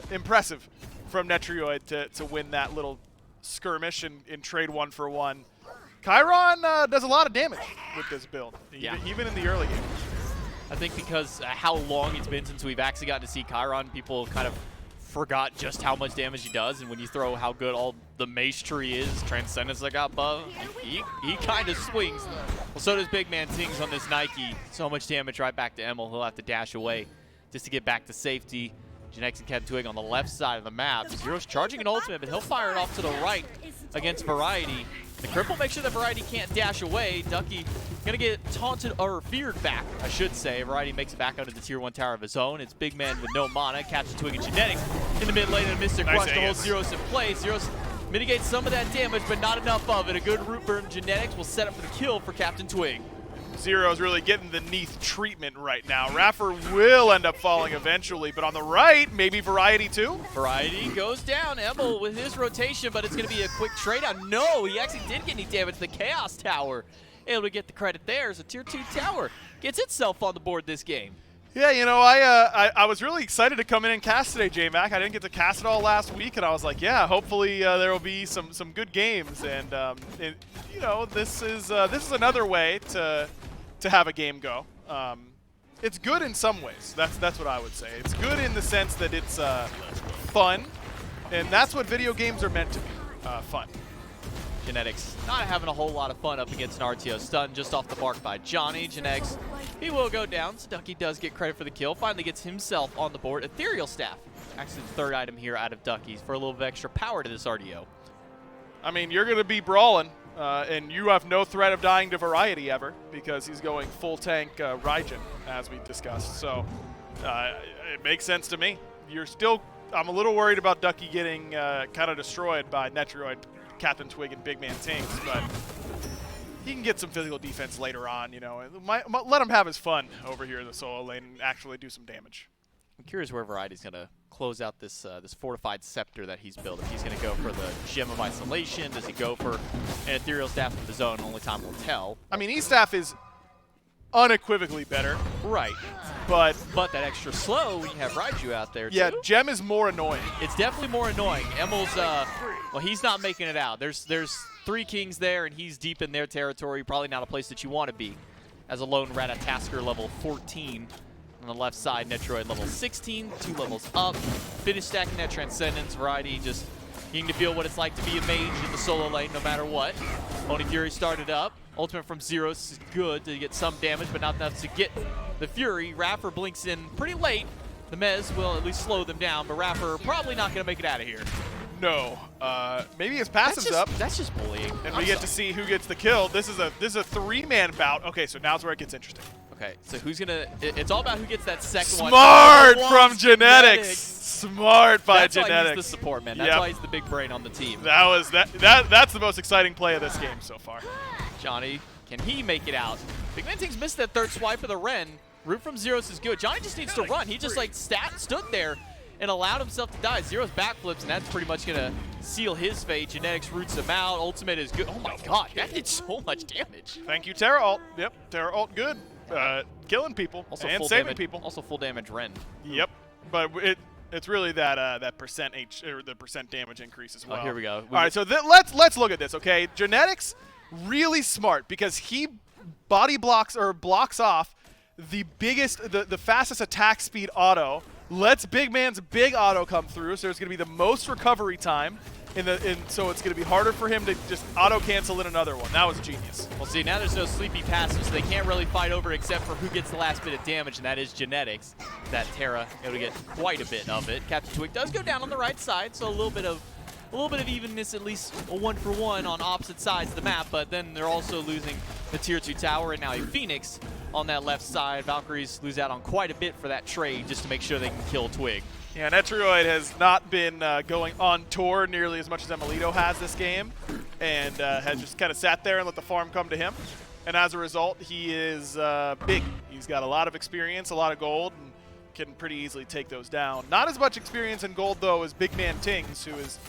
impressive from Netroid to win that little skirmish and trade 1-for-1. Chiron does a lot of damage with this build, even in the early game. I think because how long it's been since we've actually gotten to see Chiron, people kind of forgot just how much damage he does. And when you throw how good all the Mace Tree is, Transcendence that got buffed, he kind of swings. Well, so does Big Man Tings on this Nike. So much damage right back to Emil. He'll have to dash away just to get back to safety. Genetics and Captain Twig on the left side of the map. Zero's charging an ultimate, but he'll fire it off to the right against Variety. The cripple makes sure that Variety can't dash away. Ducky gonna get taunted, or feared back, I should say. Variety makes it back under the tier 1 tower of his own. It's Big Man with no mana. Captain Twig and Genetics in the mid lane, and Mr. Crush to hold Zeros in place. Zeros mitigates some of that damage, but not enough of it. A good root burn Genetics will set up for the kill for Captain Twig. Zero's really getting the Neath treatment right now. Raffer will end up falling eventually, but on the right, maybe Variety too? Variety goes down. Emil with his rotation, but it's going to be a quick trade out. No, he actually did get any damage. The Chaos Tower able to get the credit there as a tier 2 tower gets itself on the board this game. Yeah, I was really excited to come in and cast today, J-Mac. I didn't get to cast it all last week, and I was like, yeah, hopefully there will be some good games. And this is another way to have a game go. It's good in some ways. That's what I would say. It's good in the sense that it's fun, and that's what video games are meant to be, fun. Genetics not having a whole lot of fun up against an RTO stun just off the mark by Johnny. Genetics, he will go down. So Ducky does get credit for the kill. Finally gets himself on the board. Ethereal Staff, actually the third item here out of Ducky's for a little bit of extra power to this RDO. I mean, you're going to be brawling, and you have no threat of dying to Variety ever, because he's going full tank Raijin, as we discussed. So it makes sense to me. I'm a little worried about Ducky getting kind of destroyed by Netroid, Captain Twig, and Big Man Tings, but he can get some physical defense later on, let him have his fun over here in the solo lane and actually do some damage. I'm curious where Variety's going to close out this this fortified scepter that he's built. If he's going to go for the Gem of Isolation, does he go for an Ethereal Staff of his own? Only time will tell. I mean, E-Staff is unequivally better. Right. But that extra slow when you have Raiju out there, yeah, too. Gem is more annoying. It's definitely more annoying. Emil's, well, he's not making it out. There's 3 kings there, and he's deep in their territory. Probably not a place that you want to be as a lone Ratatasker level 14. On the left side, Netroid level 16, 2 levels up. Finish stacking that Transcendence. Variety just Getting to feel what it's like to be a mage in the solo lane no matter what. Oni Fury started up. Ultimate from Zeros is good to get some damage, but not enough to get the Fury. Raffer blinks in pretty late. The Mez will at least slow them down, but Raffer probably not going to make it out of here. No. Maybe his passive's up. That's just bullying. And we get to see who gets the kill. This is a three-man bout. Okay, so now's where it gets interesting. Okay, so who's gonna? It's all about who gets that second one. Smart from Genetics. Smart by That's Genetics. Why he's the support man. That's why he's the big brain on the team. That's the most exciting play of this game so far. Johnny, can he make it out? Big Man Ting's missed that third swipe of the Ren. Root from Zeros is good. Johnny just needs to run. He just like stood there and allowed himself to die. Zeros backflips, and that's pretty much gonna seal his fate. Genetics roots him out. Ultimate is good. Oh my god, that did so much damage. Thank you, Terra Ult. Yep, Terra Ult good. Killing people also and full saving damage, people. Also full damage Ren. Yep, but it's really that percent the percent damage increase as well. Oh, here we go. All right, so let's look at this. Okay, Genetics really smart because he body blocks or blocks off the fastest attack speed auto. Lets Big Man's big auto come through, so there's going to be the most recovery time. So it's going to be harder for him to just auto-cancel in another one. That was genius. Well, see, now there's no sleepy passive, so they can't really fight over except for who gets the last bit of damage, and that is Genetics. That Terra able to get quite a bit of it. Captain Twig does go down on the right side, so a little bit of evenness, at least a 1-for-1 on opposite sides of the map, but then they're also losing the Tier 2 tower and now a Phoenix on that left side. Valkyries lose out on quite a bit for that trade just to make sure they can kill Twig. Yeah, Netroid has not been going on tour nearly as much as Emilito has this game, and has just kind of sat there and let the farm come to him. And as a result, he is big. He's got a lot of experience, a lot of gold, and can pretty easily take those down. Not as much experience in gold, though, as Big Man Tings, who is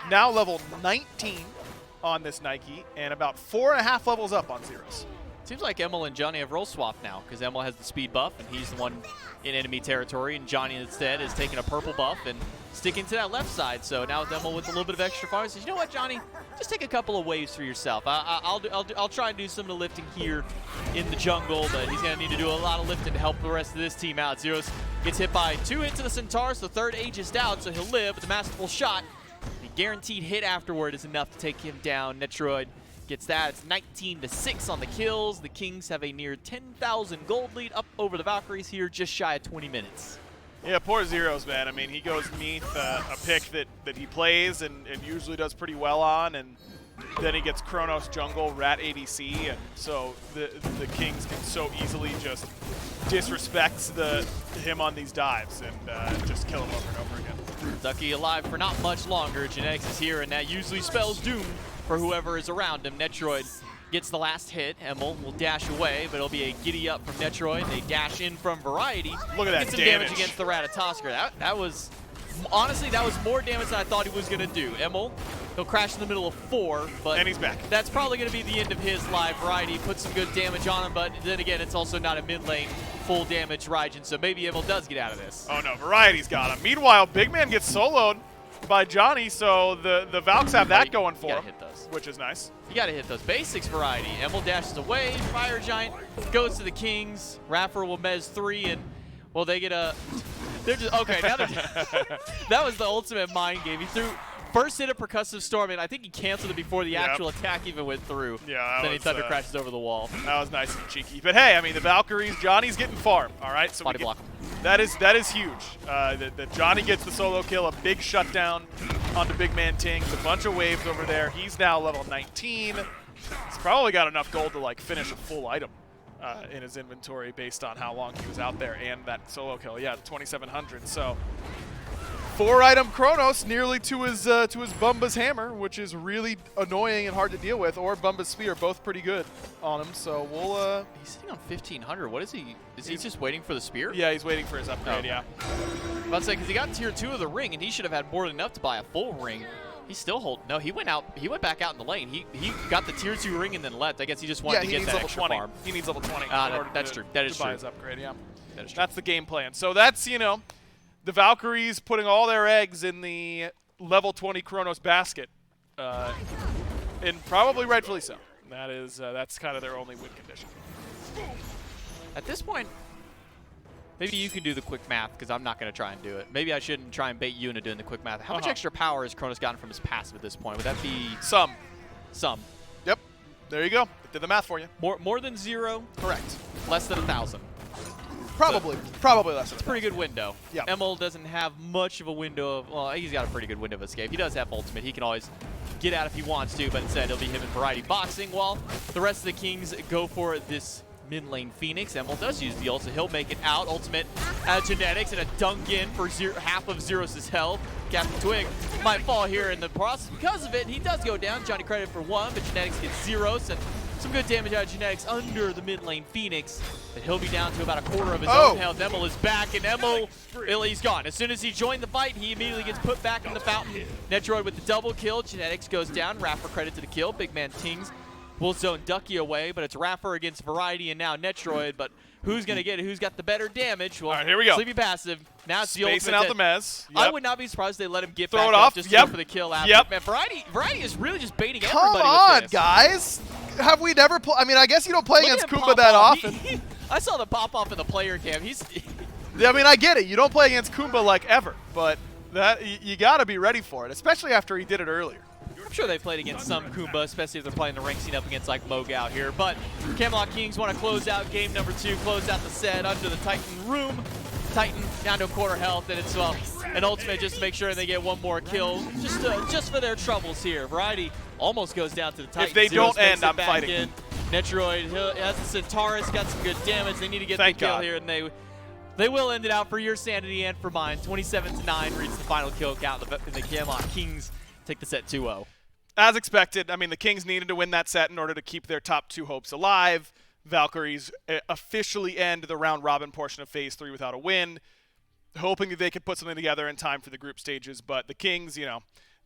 now level 19 on this Nike, and about 4.5 levels up on Zeros. Seems like Emil and Johnny have role swapped now, because Emil has the speed buff, and he's the one in enemy territory, and Johnny instead is taking a purple buff and sticking to that left side. So now with Emil with a little bit of extra fire, says, you know what, Johnny, just take a couple of waves for yourself. I'll try and do some of the lifting here in the jungle, but he's gonna need to do a lot of lifting to help the rest of this team out. Zeros gets hit by 2 hits to the Centaurs, the third aegis out, so he'll live with a masterful shot. The guaranteed hit afterward is enough to take him down. Netroid gets that. It's 19-6 on the kills. The Kings have a near 10,000 gold lead up over the Valkyries here, just shy of 20 minutes. Yeah, poor Zeros, man. I mean, he goes neath a pick that he plays and usually does pretty well on, and then he gets Chronos jungle, Rat ADC, and so the Kings can so easily just disrespect him on these dives and just kill him over and over again. Ducky alive for not much longer. Genetics is here, and that usually spells doom for whoever is around him. Netroid gets the last hit. Emil will dash away, but it'll be a giddy up from Netroid. They dash in from Variety. Look at that get some damage against the Ratatosker. That was, honestly, that was more damage than I thought he was going to do. Emil, he'll crash in the middle of 4, but and he's back. That's probably going to be the end of his life. Variety puts some good damage on him, but then again, it's also not a mid lane full damage Raijin, so maybe Emil does get out of this. Oh no, Variety's got him. Meanwhile, Big Man gets soloed by Johnny, so the Valks have that going for him, which is nice. You gotta hit those basics, Variety. Emil dashes away, Fire Giant goes to the Kings, Raffer will mez 3, and, well, they get a... They're just... Okay, now they're... That was the ultimate mind game. He threw... First hit a percussive storm, and I think he canceled it before the actual attack even went through. Yeah, then he thunder crashes over the wall. That was nice and cheeky. But hey, I mean, the Valkyries, Johnny's getting farm, all right? So body block him. That is huge. That Johnny gets the solo kill, a big shutdown onto Big Man Tings, a bunch of waves over there. He's now level 19. He's probably got enough gold to like finish a full item in his inventory based on how long he was out there and that solo kill. Yeah, 2,700. So 4-item Chronos nearly to his Bumba's hammer, which is really annoying and hard to deal with, or Bumba's spear, both pretty good on him. So we'll. He's sitting on 1,500. What is he? Is he just waiting for the spear? Yeah, he's waiting for his upgrade. Oh. Yeah. I'm about to say, because he got tier 2 of the ring, and he should have had more than enough to buy a full ring. He's still holding. No, he went out. He went back out in the lane. He got the tier 2 ring and then left. I guess he just wanted to get that extra farm. He needs level 20. That's true. That is true. Buy his upgrade. Yeah. That is true. That's the game plan. So that's the Valkyries putting all their eggs in the level 20 Chronos basket, and probably rightfully so. That's kind of their only win condition. At this point, Maybe you can do the quick math, because I'm not going to try and do it. Maybe I shouldn't try and bait you into doing the quick math. How much extra power has Kronos gotten from his passive at this point? Would that be... Some. Some. Yep. There you go. Did the math for you. More than 0? Correct. Less than 1,000. Probably less than It's a pretty good window. Yeah. Emil doesn't have much of a window of... Well, he's got a pretty good window of escape. He does have ultimate. He can always get out if he wants to, but instead it'll be him and Variety boxing, while the rest of the Kings go for this mid lane Phoenix. Emil does use the ult, so he'll make it out. Ultimate Genetics and a dunk in for half of Zeros' health. Captain Twig might fall here in the process because of it. He does go down. Johnny credit for 1, but Genetics gets Zeros, and some good damage out of Genetics under the mid lane Phoenix. But he'll be down to about a quarter of his own health. Emil is back, and Emil, he's gone. As soon as he joined the fight, he immediately gets put back in the fountain. Netroid with the double kill. Genetics goes down. Raffer credit to the kill. Big man Kings will zone Ducky away, but it's Raffer against Variety and now Netroid. But who's going to get it? Who's got the better damage? Well, all right, here we go. Sleepy passive. Now it's the Spacing ultimate. out the mez. Yep. I would not be surprised if they let him get Throw back it up off. just to Yep. go for the kill after. Yep. Man, Variety is really just baiting Come everybody on, with this. guys. Have we never played? I mean, I guess you don't play Look against at him Kumba pop that off. often. I saw the pop-off in the player cam. I mean, I get it. You don't play against Kumba like ever, but that you got to be ready for it, especially after he did it earlier. I'm sure they played against some Kumba, especially if they're playing the rank scene up against like Mogow here. But Camelot Kings want to close out game number 2, close out the set under the Titan room. Titan down to a quarter health, and it's an ultimate just to make sure they get one more kill, just for their troubles here. Variety almost goes down to the Titan. If they Zeros don't end, makes it I'm back fighting. in. Netroid has the Centaurus, got some good damage. They need to get Thank the kill God. here, and they will end it out for your sanity and for mine. 27-9 reads the final kill count, and the Camelot Kings take the set 2-0. As expected, I mean, the Kings needed to win that set in order to keep their top 2 hopes alive. Valkyries officially end the round-robin portion of Phase 3 without a win, hoping that they could put something together in time for the group stages. But the Kings,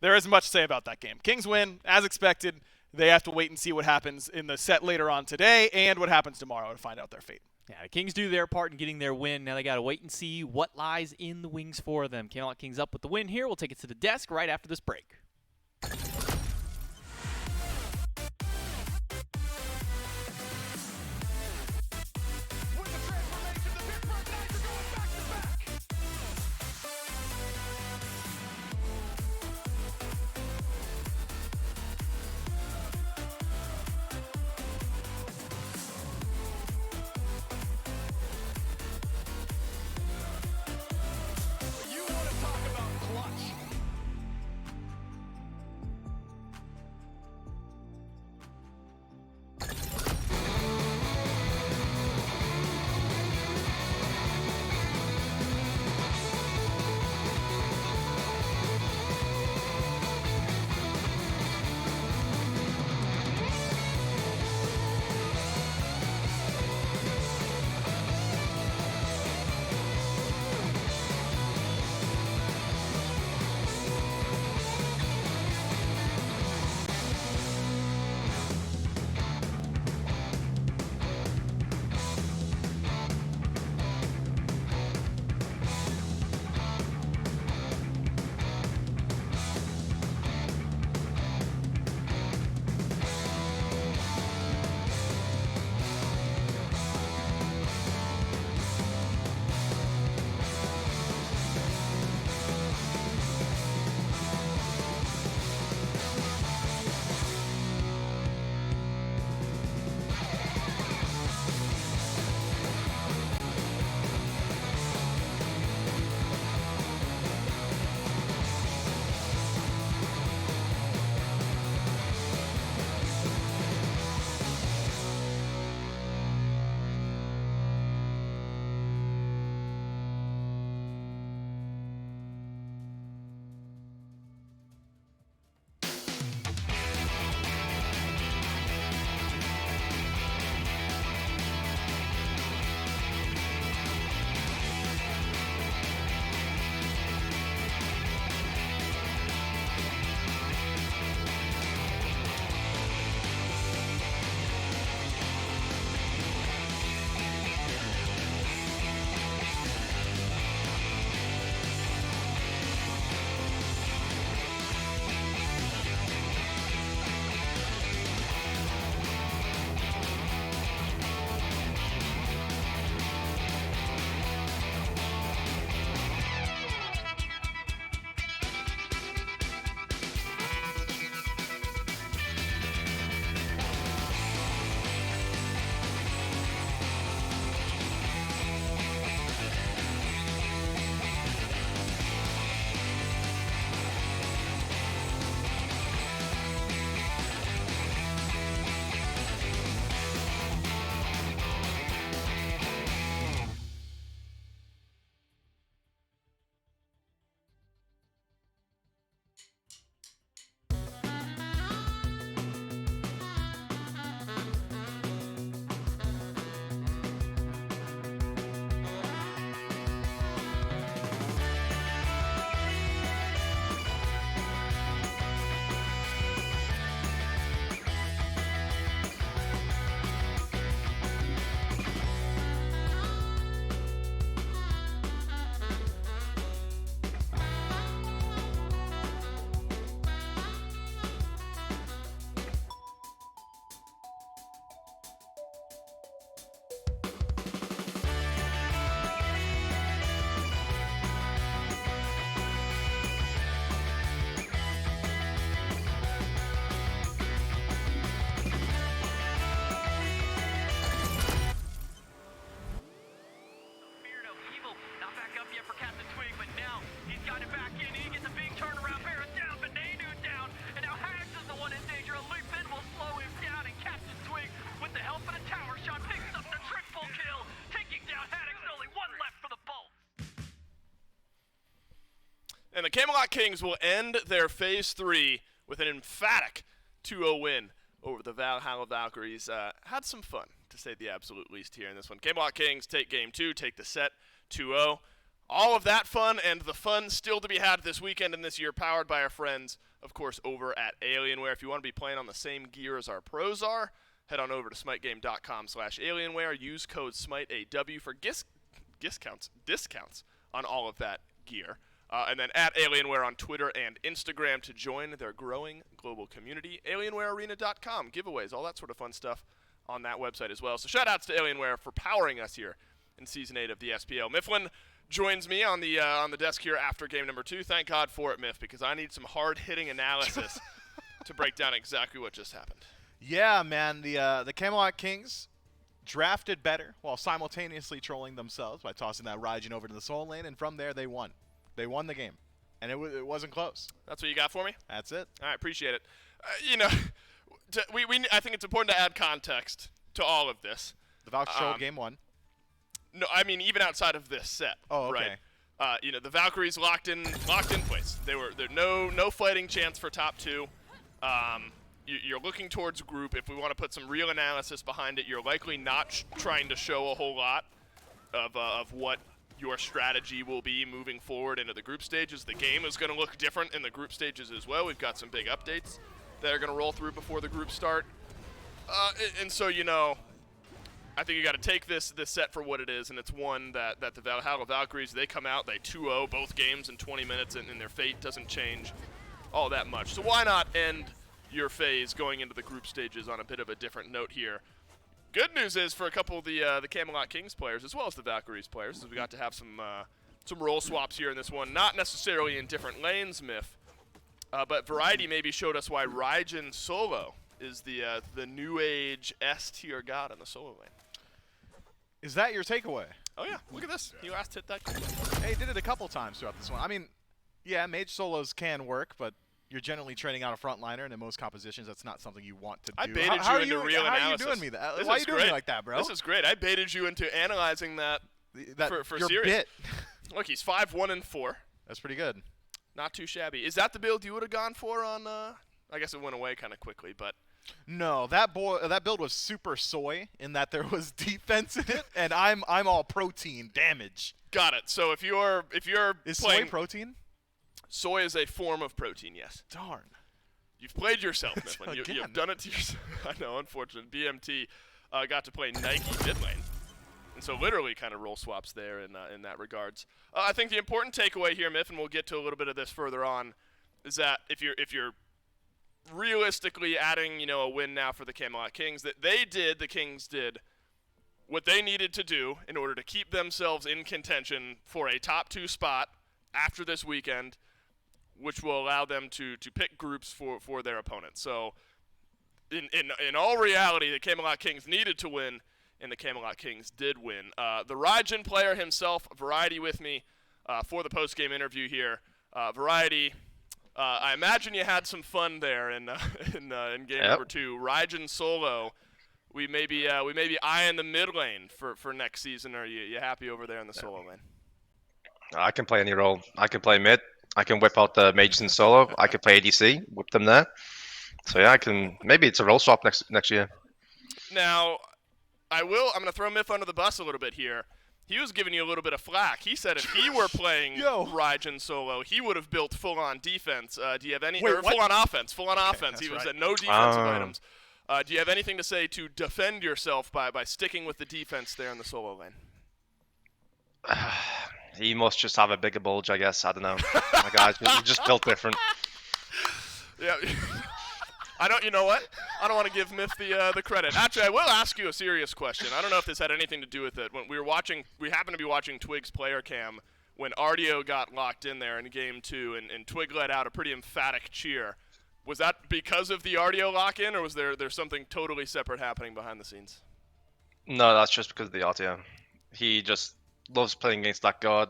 there isn't much to say about that game. Kings win, as expected. They have to wait and see what happens in the set later on today and what happens tomorrow to find out their fate. Yeah, the Kings do their part in getting their win. Now they got to wait and see what lies in the wings for them. Camelot Kings up with the win here. We'll take it to the desk right after this break. And the Camelot Kings will end their Phase 3 with an emphatic 2-0 win over the Valhalla Valkyries. Had some fun, to say the absolute least, here in this one. Camelot Kings take Game 2, take the set 2-0. All of that fun and the fun still to be had this weekend and this year, powered by our friends, of course, over at Alienware. If you want to be playing on the same gear as our pros are, head on over to smitegame.com/Alienware. Use code SMITEAW for discounts on all of that gear. And then at Alienware on Twitter and Instagram to join their growing global community. AlienwareArena.com, giveaways, all that sort of fun stuff on that website as well. So shout outs to Alienware for powering us here in Season 8 of the SPL. Mifflin joins me on the desk here after game number 2. Thank God for it, Miff, because I need some hard-hitting analysis to break down exactly what just happened. Yeah, man, the Camelot Kings drafted better while simultaneously trolling themselves by tossing that Raijin over to the soul lane, and from there they won. They won the game, and it wasn't close. That's what you got for me? That's it. All right, appreciate it. I think it's important to add context to all of this. The Valkyries trolled game 1. No, I mean even outside of this set. Oh, okay. Right? The Valkyries locked in place. There's no fighting chance for top 2. You're looking towards group. If we want to put some real analysis behind it, you're likely not trying to show a whole lot of what your strategy will be moving forward into the group stages. The game is going to look different in the group stages as well. We've got some big updates that are going to roll through before the group start. And so, I think you got to take this set for what it is, and it's one that the Valhalla Valkyries, they come out, they 2-0 both games in 20 minutes, and their fate doesn't change all that much. So why not end your phase going into the group stages on a bit of a different note here? Good news is for a couple of the Camelot Kings players, as well as the Valkyries players, is we got to have some role swaps here in this one. Not necessarily in different lanes, Miff, but Variety maybe showed us why Raijin solo is the new age S-tier god in the solo lane. Is that your takeaway? Oh yeah, look at this. He last hit that. Hey, he did it a couple times throughout this one. I mean, yeah, mage solos can work, but you're generally training out a frontliner, and in most compositions, that's not something you want to do. I baited you into real analysis. How are you doing me that? Why are you doing me like that, bro? This is great. I baited you into analyzing that for your serious. Bit. Look, he's 5-1-4. That's pretty good. Not too shabby. Is that the build you would have gone for on? I guess it went away kind of quickly, but. No, that build was super soy in that there was defense in it, and I'm all protein damage. Got it. So if you're is playing soy protein? Soy is a form of protein, yes. Darn. You've played yourself, Mifflin. You've done it to yourself. I know, unfortunate. BMT got to play Nike mid lane, and so literally kind of role swaps there in that regards. I think the important takeaway here, Miff, and we'll get to a little bit of this further on, is that if you're realistically adding, a win now for the Camelot Kings, that the Kings did what they needed to do in order to keep themselves in contention for a top 2 spot after this weekend, which will allow them to pick groups for their opponents. So in all reality, the Camelot Kings needed to win, and the Camelot Kings did win. The Raijin player himself, Variety, with me for the post-game interview here. Variety, I imagine you had some fun there in game number 2. Raijin solo. We may be eyeing the mid lane for next season. Are you happy over there in the solo lane? I can play any role. I can play mid. I can whip out the mages in solo. I can play ADC, whip them there. So yeah, I can. Maybe it's a role swap next year. Now, I'm going to throw Miff under the bus a little bit here. He was giving you a little bit of flack. He said if he were playing Raijin solo, he would have built full-on defense. Do you have any full-on offense? Full-on offense. He was at no defensive items. Do you have anything to say to defend yourself by sticking with the defense there in the solo lane? He must just have a bigger bulge, I guess. I don't know. My guys, he's just built different. Yeah. You know what? I don't want to give Miff the credit. Actually, I will ask you a serious question. I don't know if this had anything to do with it. When we happened to be watching Twig's player cam when Ardio got locked in there in game 2, and Twig let out a pretty emphatic cheer. Was that because of the Ardio lock-in, or was there something totally separate happening behind the scenes? No, that's just because of the Ardio. He just loves playing against that god.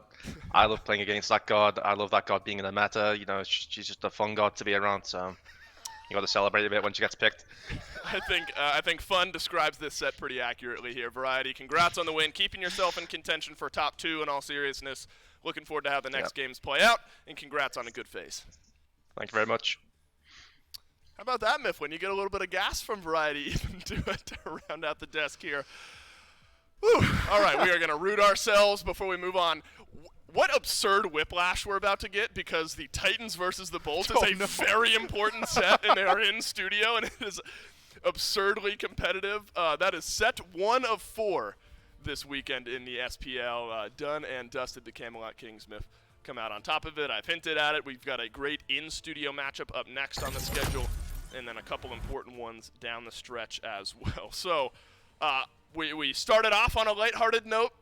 I love playing against that god. I love that god being in the meta. She's just a fun god to be around, so you got to celebrate a bit when she gets picked. I think fun describes this set pretty accurately here. Variety, congrats on the win, keeping yourself in contention for top 2 in all seriousness. looking forward to how the next games play out, and congrats on a good phase. Thank you very much. How about that, Mifflin? You get a little bit of gas from Variety even to round out the desk here. Whew. All right, we are going to root ourselves before we move on. What absurd whiplash we're about to get, because the Titans versus the Bolts is a very important set, and they are in studio, and it is absurdly competitive. That is set 1 of 4 this weekend in the SPL. Done and dusted. The Camelot Kings, Miff, come out on top of it. I've hinted at it. We've got a great in-studio matchup up next on the schedule, and then a couple important ones down the stretch as well. So we started off on a lighthearted note.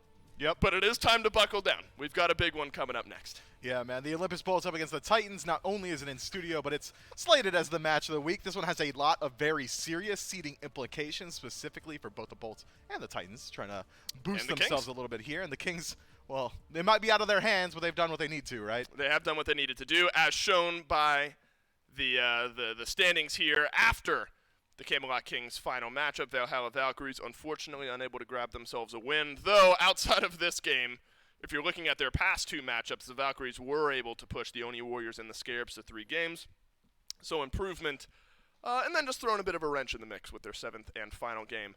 Yep. But it is time to buckle down. We've got a big one coming up next. Yeah, man. The Olympus Bolts up against the Titans. Not only is it in studio, but it's slated as the match of the week. This one has a lot of very serious seeding implications, specifically for both the Bolts and the Titans, trying to boost themselves a little bit here. And the Kings, well, they might be out of their hands, but they've done what they need to, right? They have done what they needed to do, as shown by the standings here after the Camelot Kings' final matchup. Valhalla Valkyries unfortunately unable to grab themselves a win, though outside of this game, if you're looking at their past 2 matchups, the Valkyries were able to push the Oni Warriors and the Scarabs to 3 games. So improvement, and then just throwing a bit of a wrench in the mix with their 7th and final game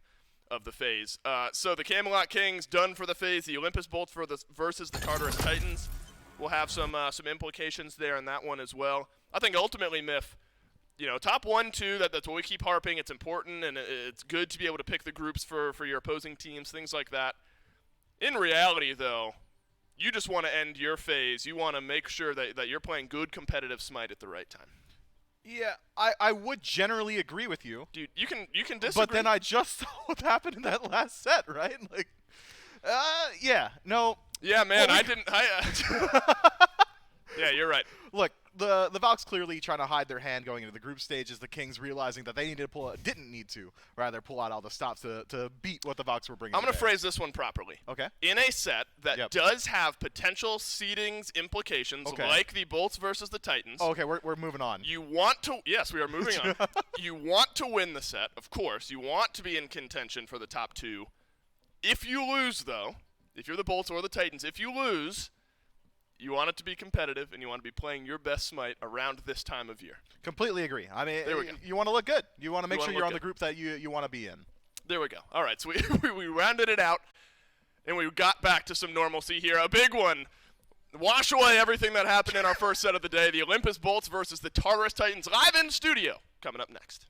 of the phase. So the Camelot Kings done for the phase. The Olympus Bolts versus the Tartarus Titans will have some implications there in that one as well. I think ultimately, Miff, you know, top 1, 2, that's what we keep harping. It's important, and it's good to be able to pick the groups for your opposing teams, things like that. In reality, though, you just want to end your phase. You want to make sure that you're playing good competitive Smite at the right time. Yeah, I would generally agree with you. Dude, you can disagree. But then I just saw what happened in that last set, right? Like, yeah, no. Yeah, man, yeah, you're right. Look, the Valks clearly trying to hide their hand going into the group stages. The Kings realizing that they didn't need to pull out all the stops to beat what the Valks were bringing. I'm going to phrase this one properly. Okay. In a set that does have potential seedings implications, like the Bolts versus the Titans. Okay, we're moving on. You want to, yes, we are moving on. You want to win the set, of course. You want to be in contention for the top 2. If you lose, though, if you're the Bolts or the Titans, if you lose, you want it to be competitive, and you want to be playing your best Smite around this time of year. Completely agree. I mean, there we go. You want to look good. You want to make sure you're on the group that you want to be in. There we go. All right, so we rounded it out, and we got back to some normalcy here. A big one. Wash away everything that happened in our first set of the day. The Olympus Bolts versus the Tartarus Titans live in studio. Coming up next.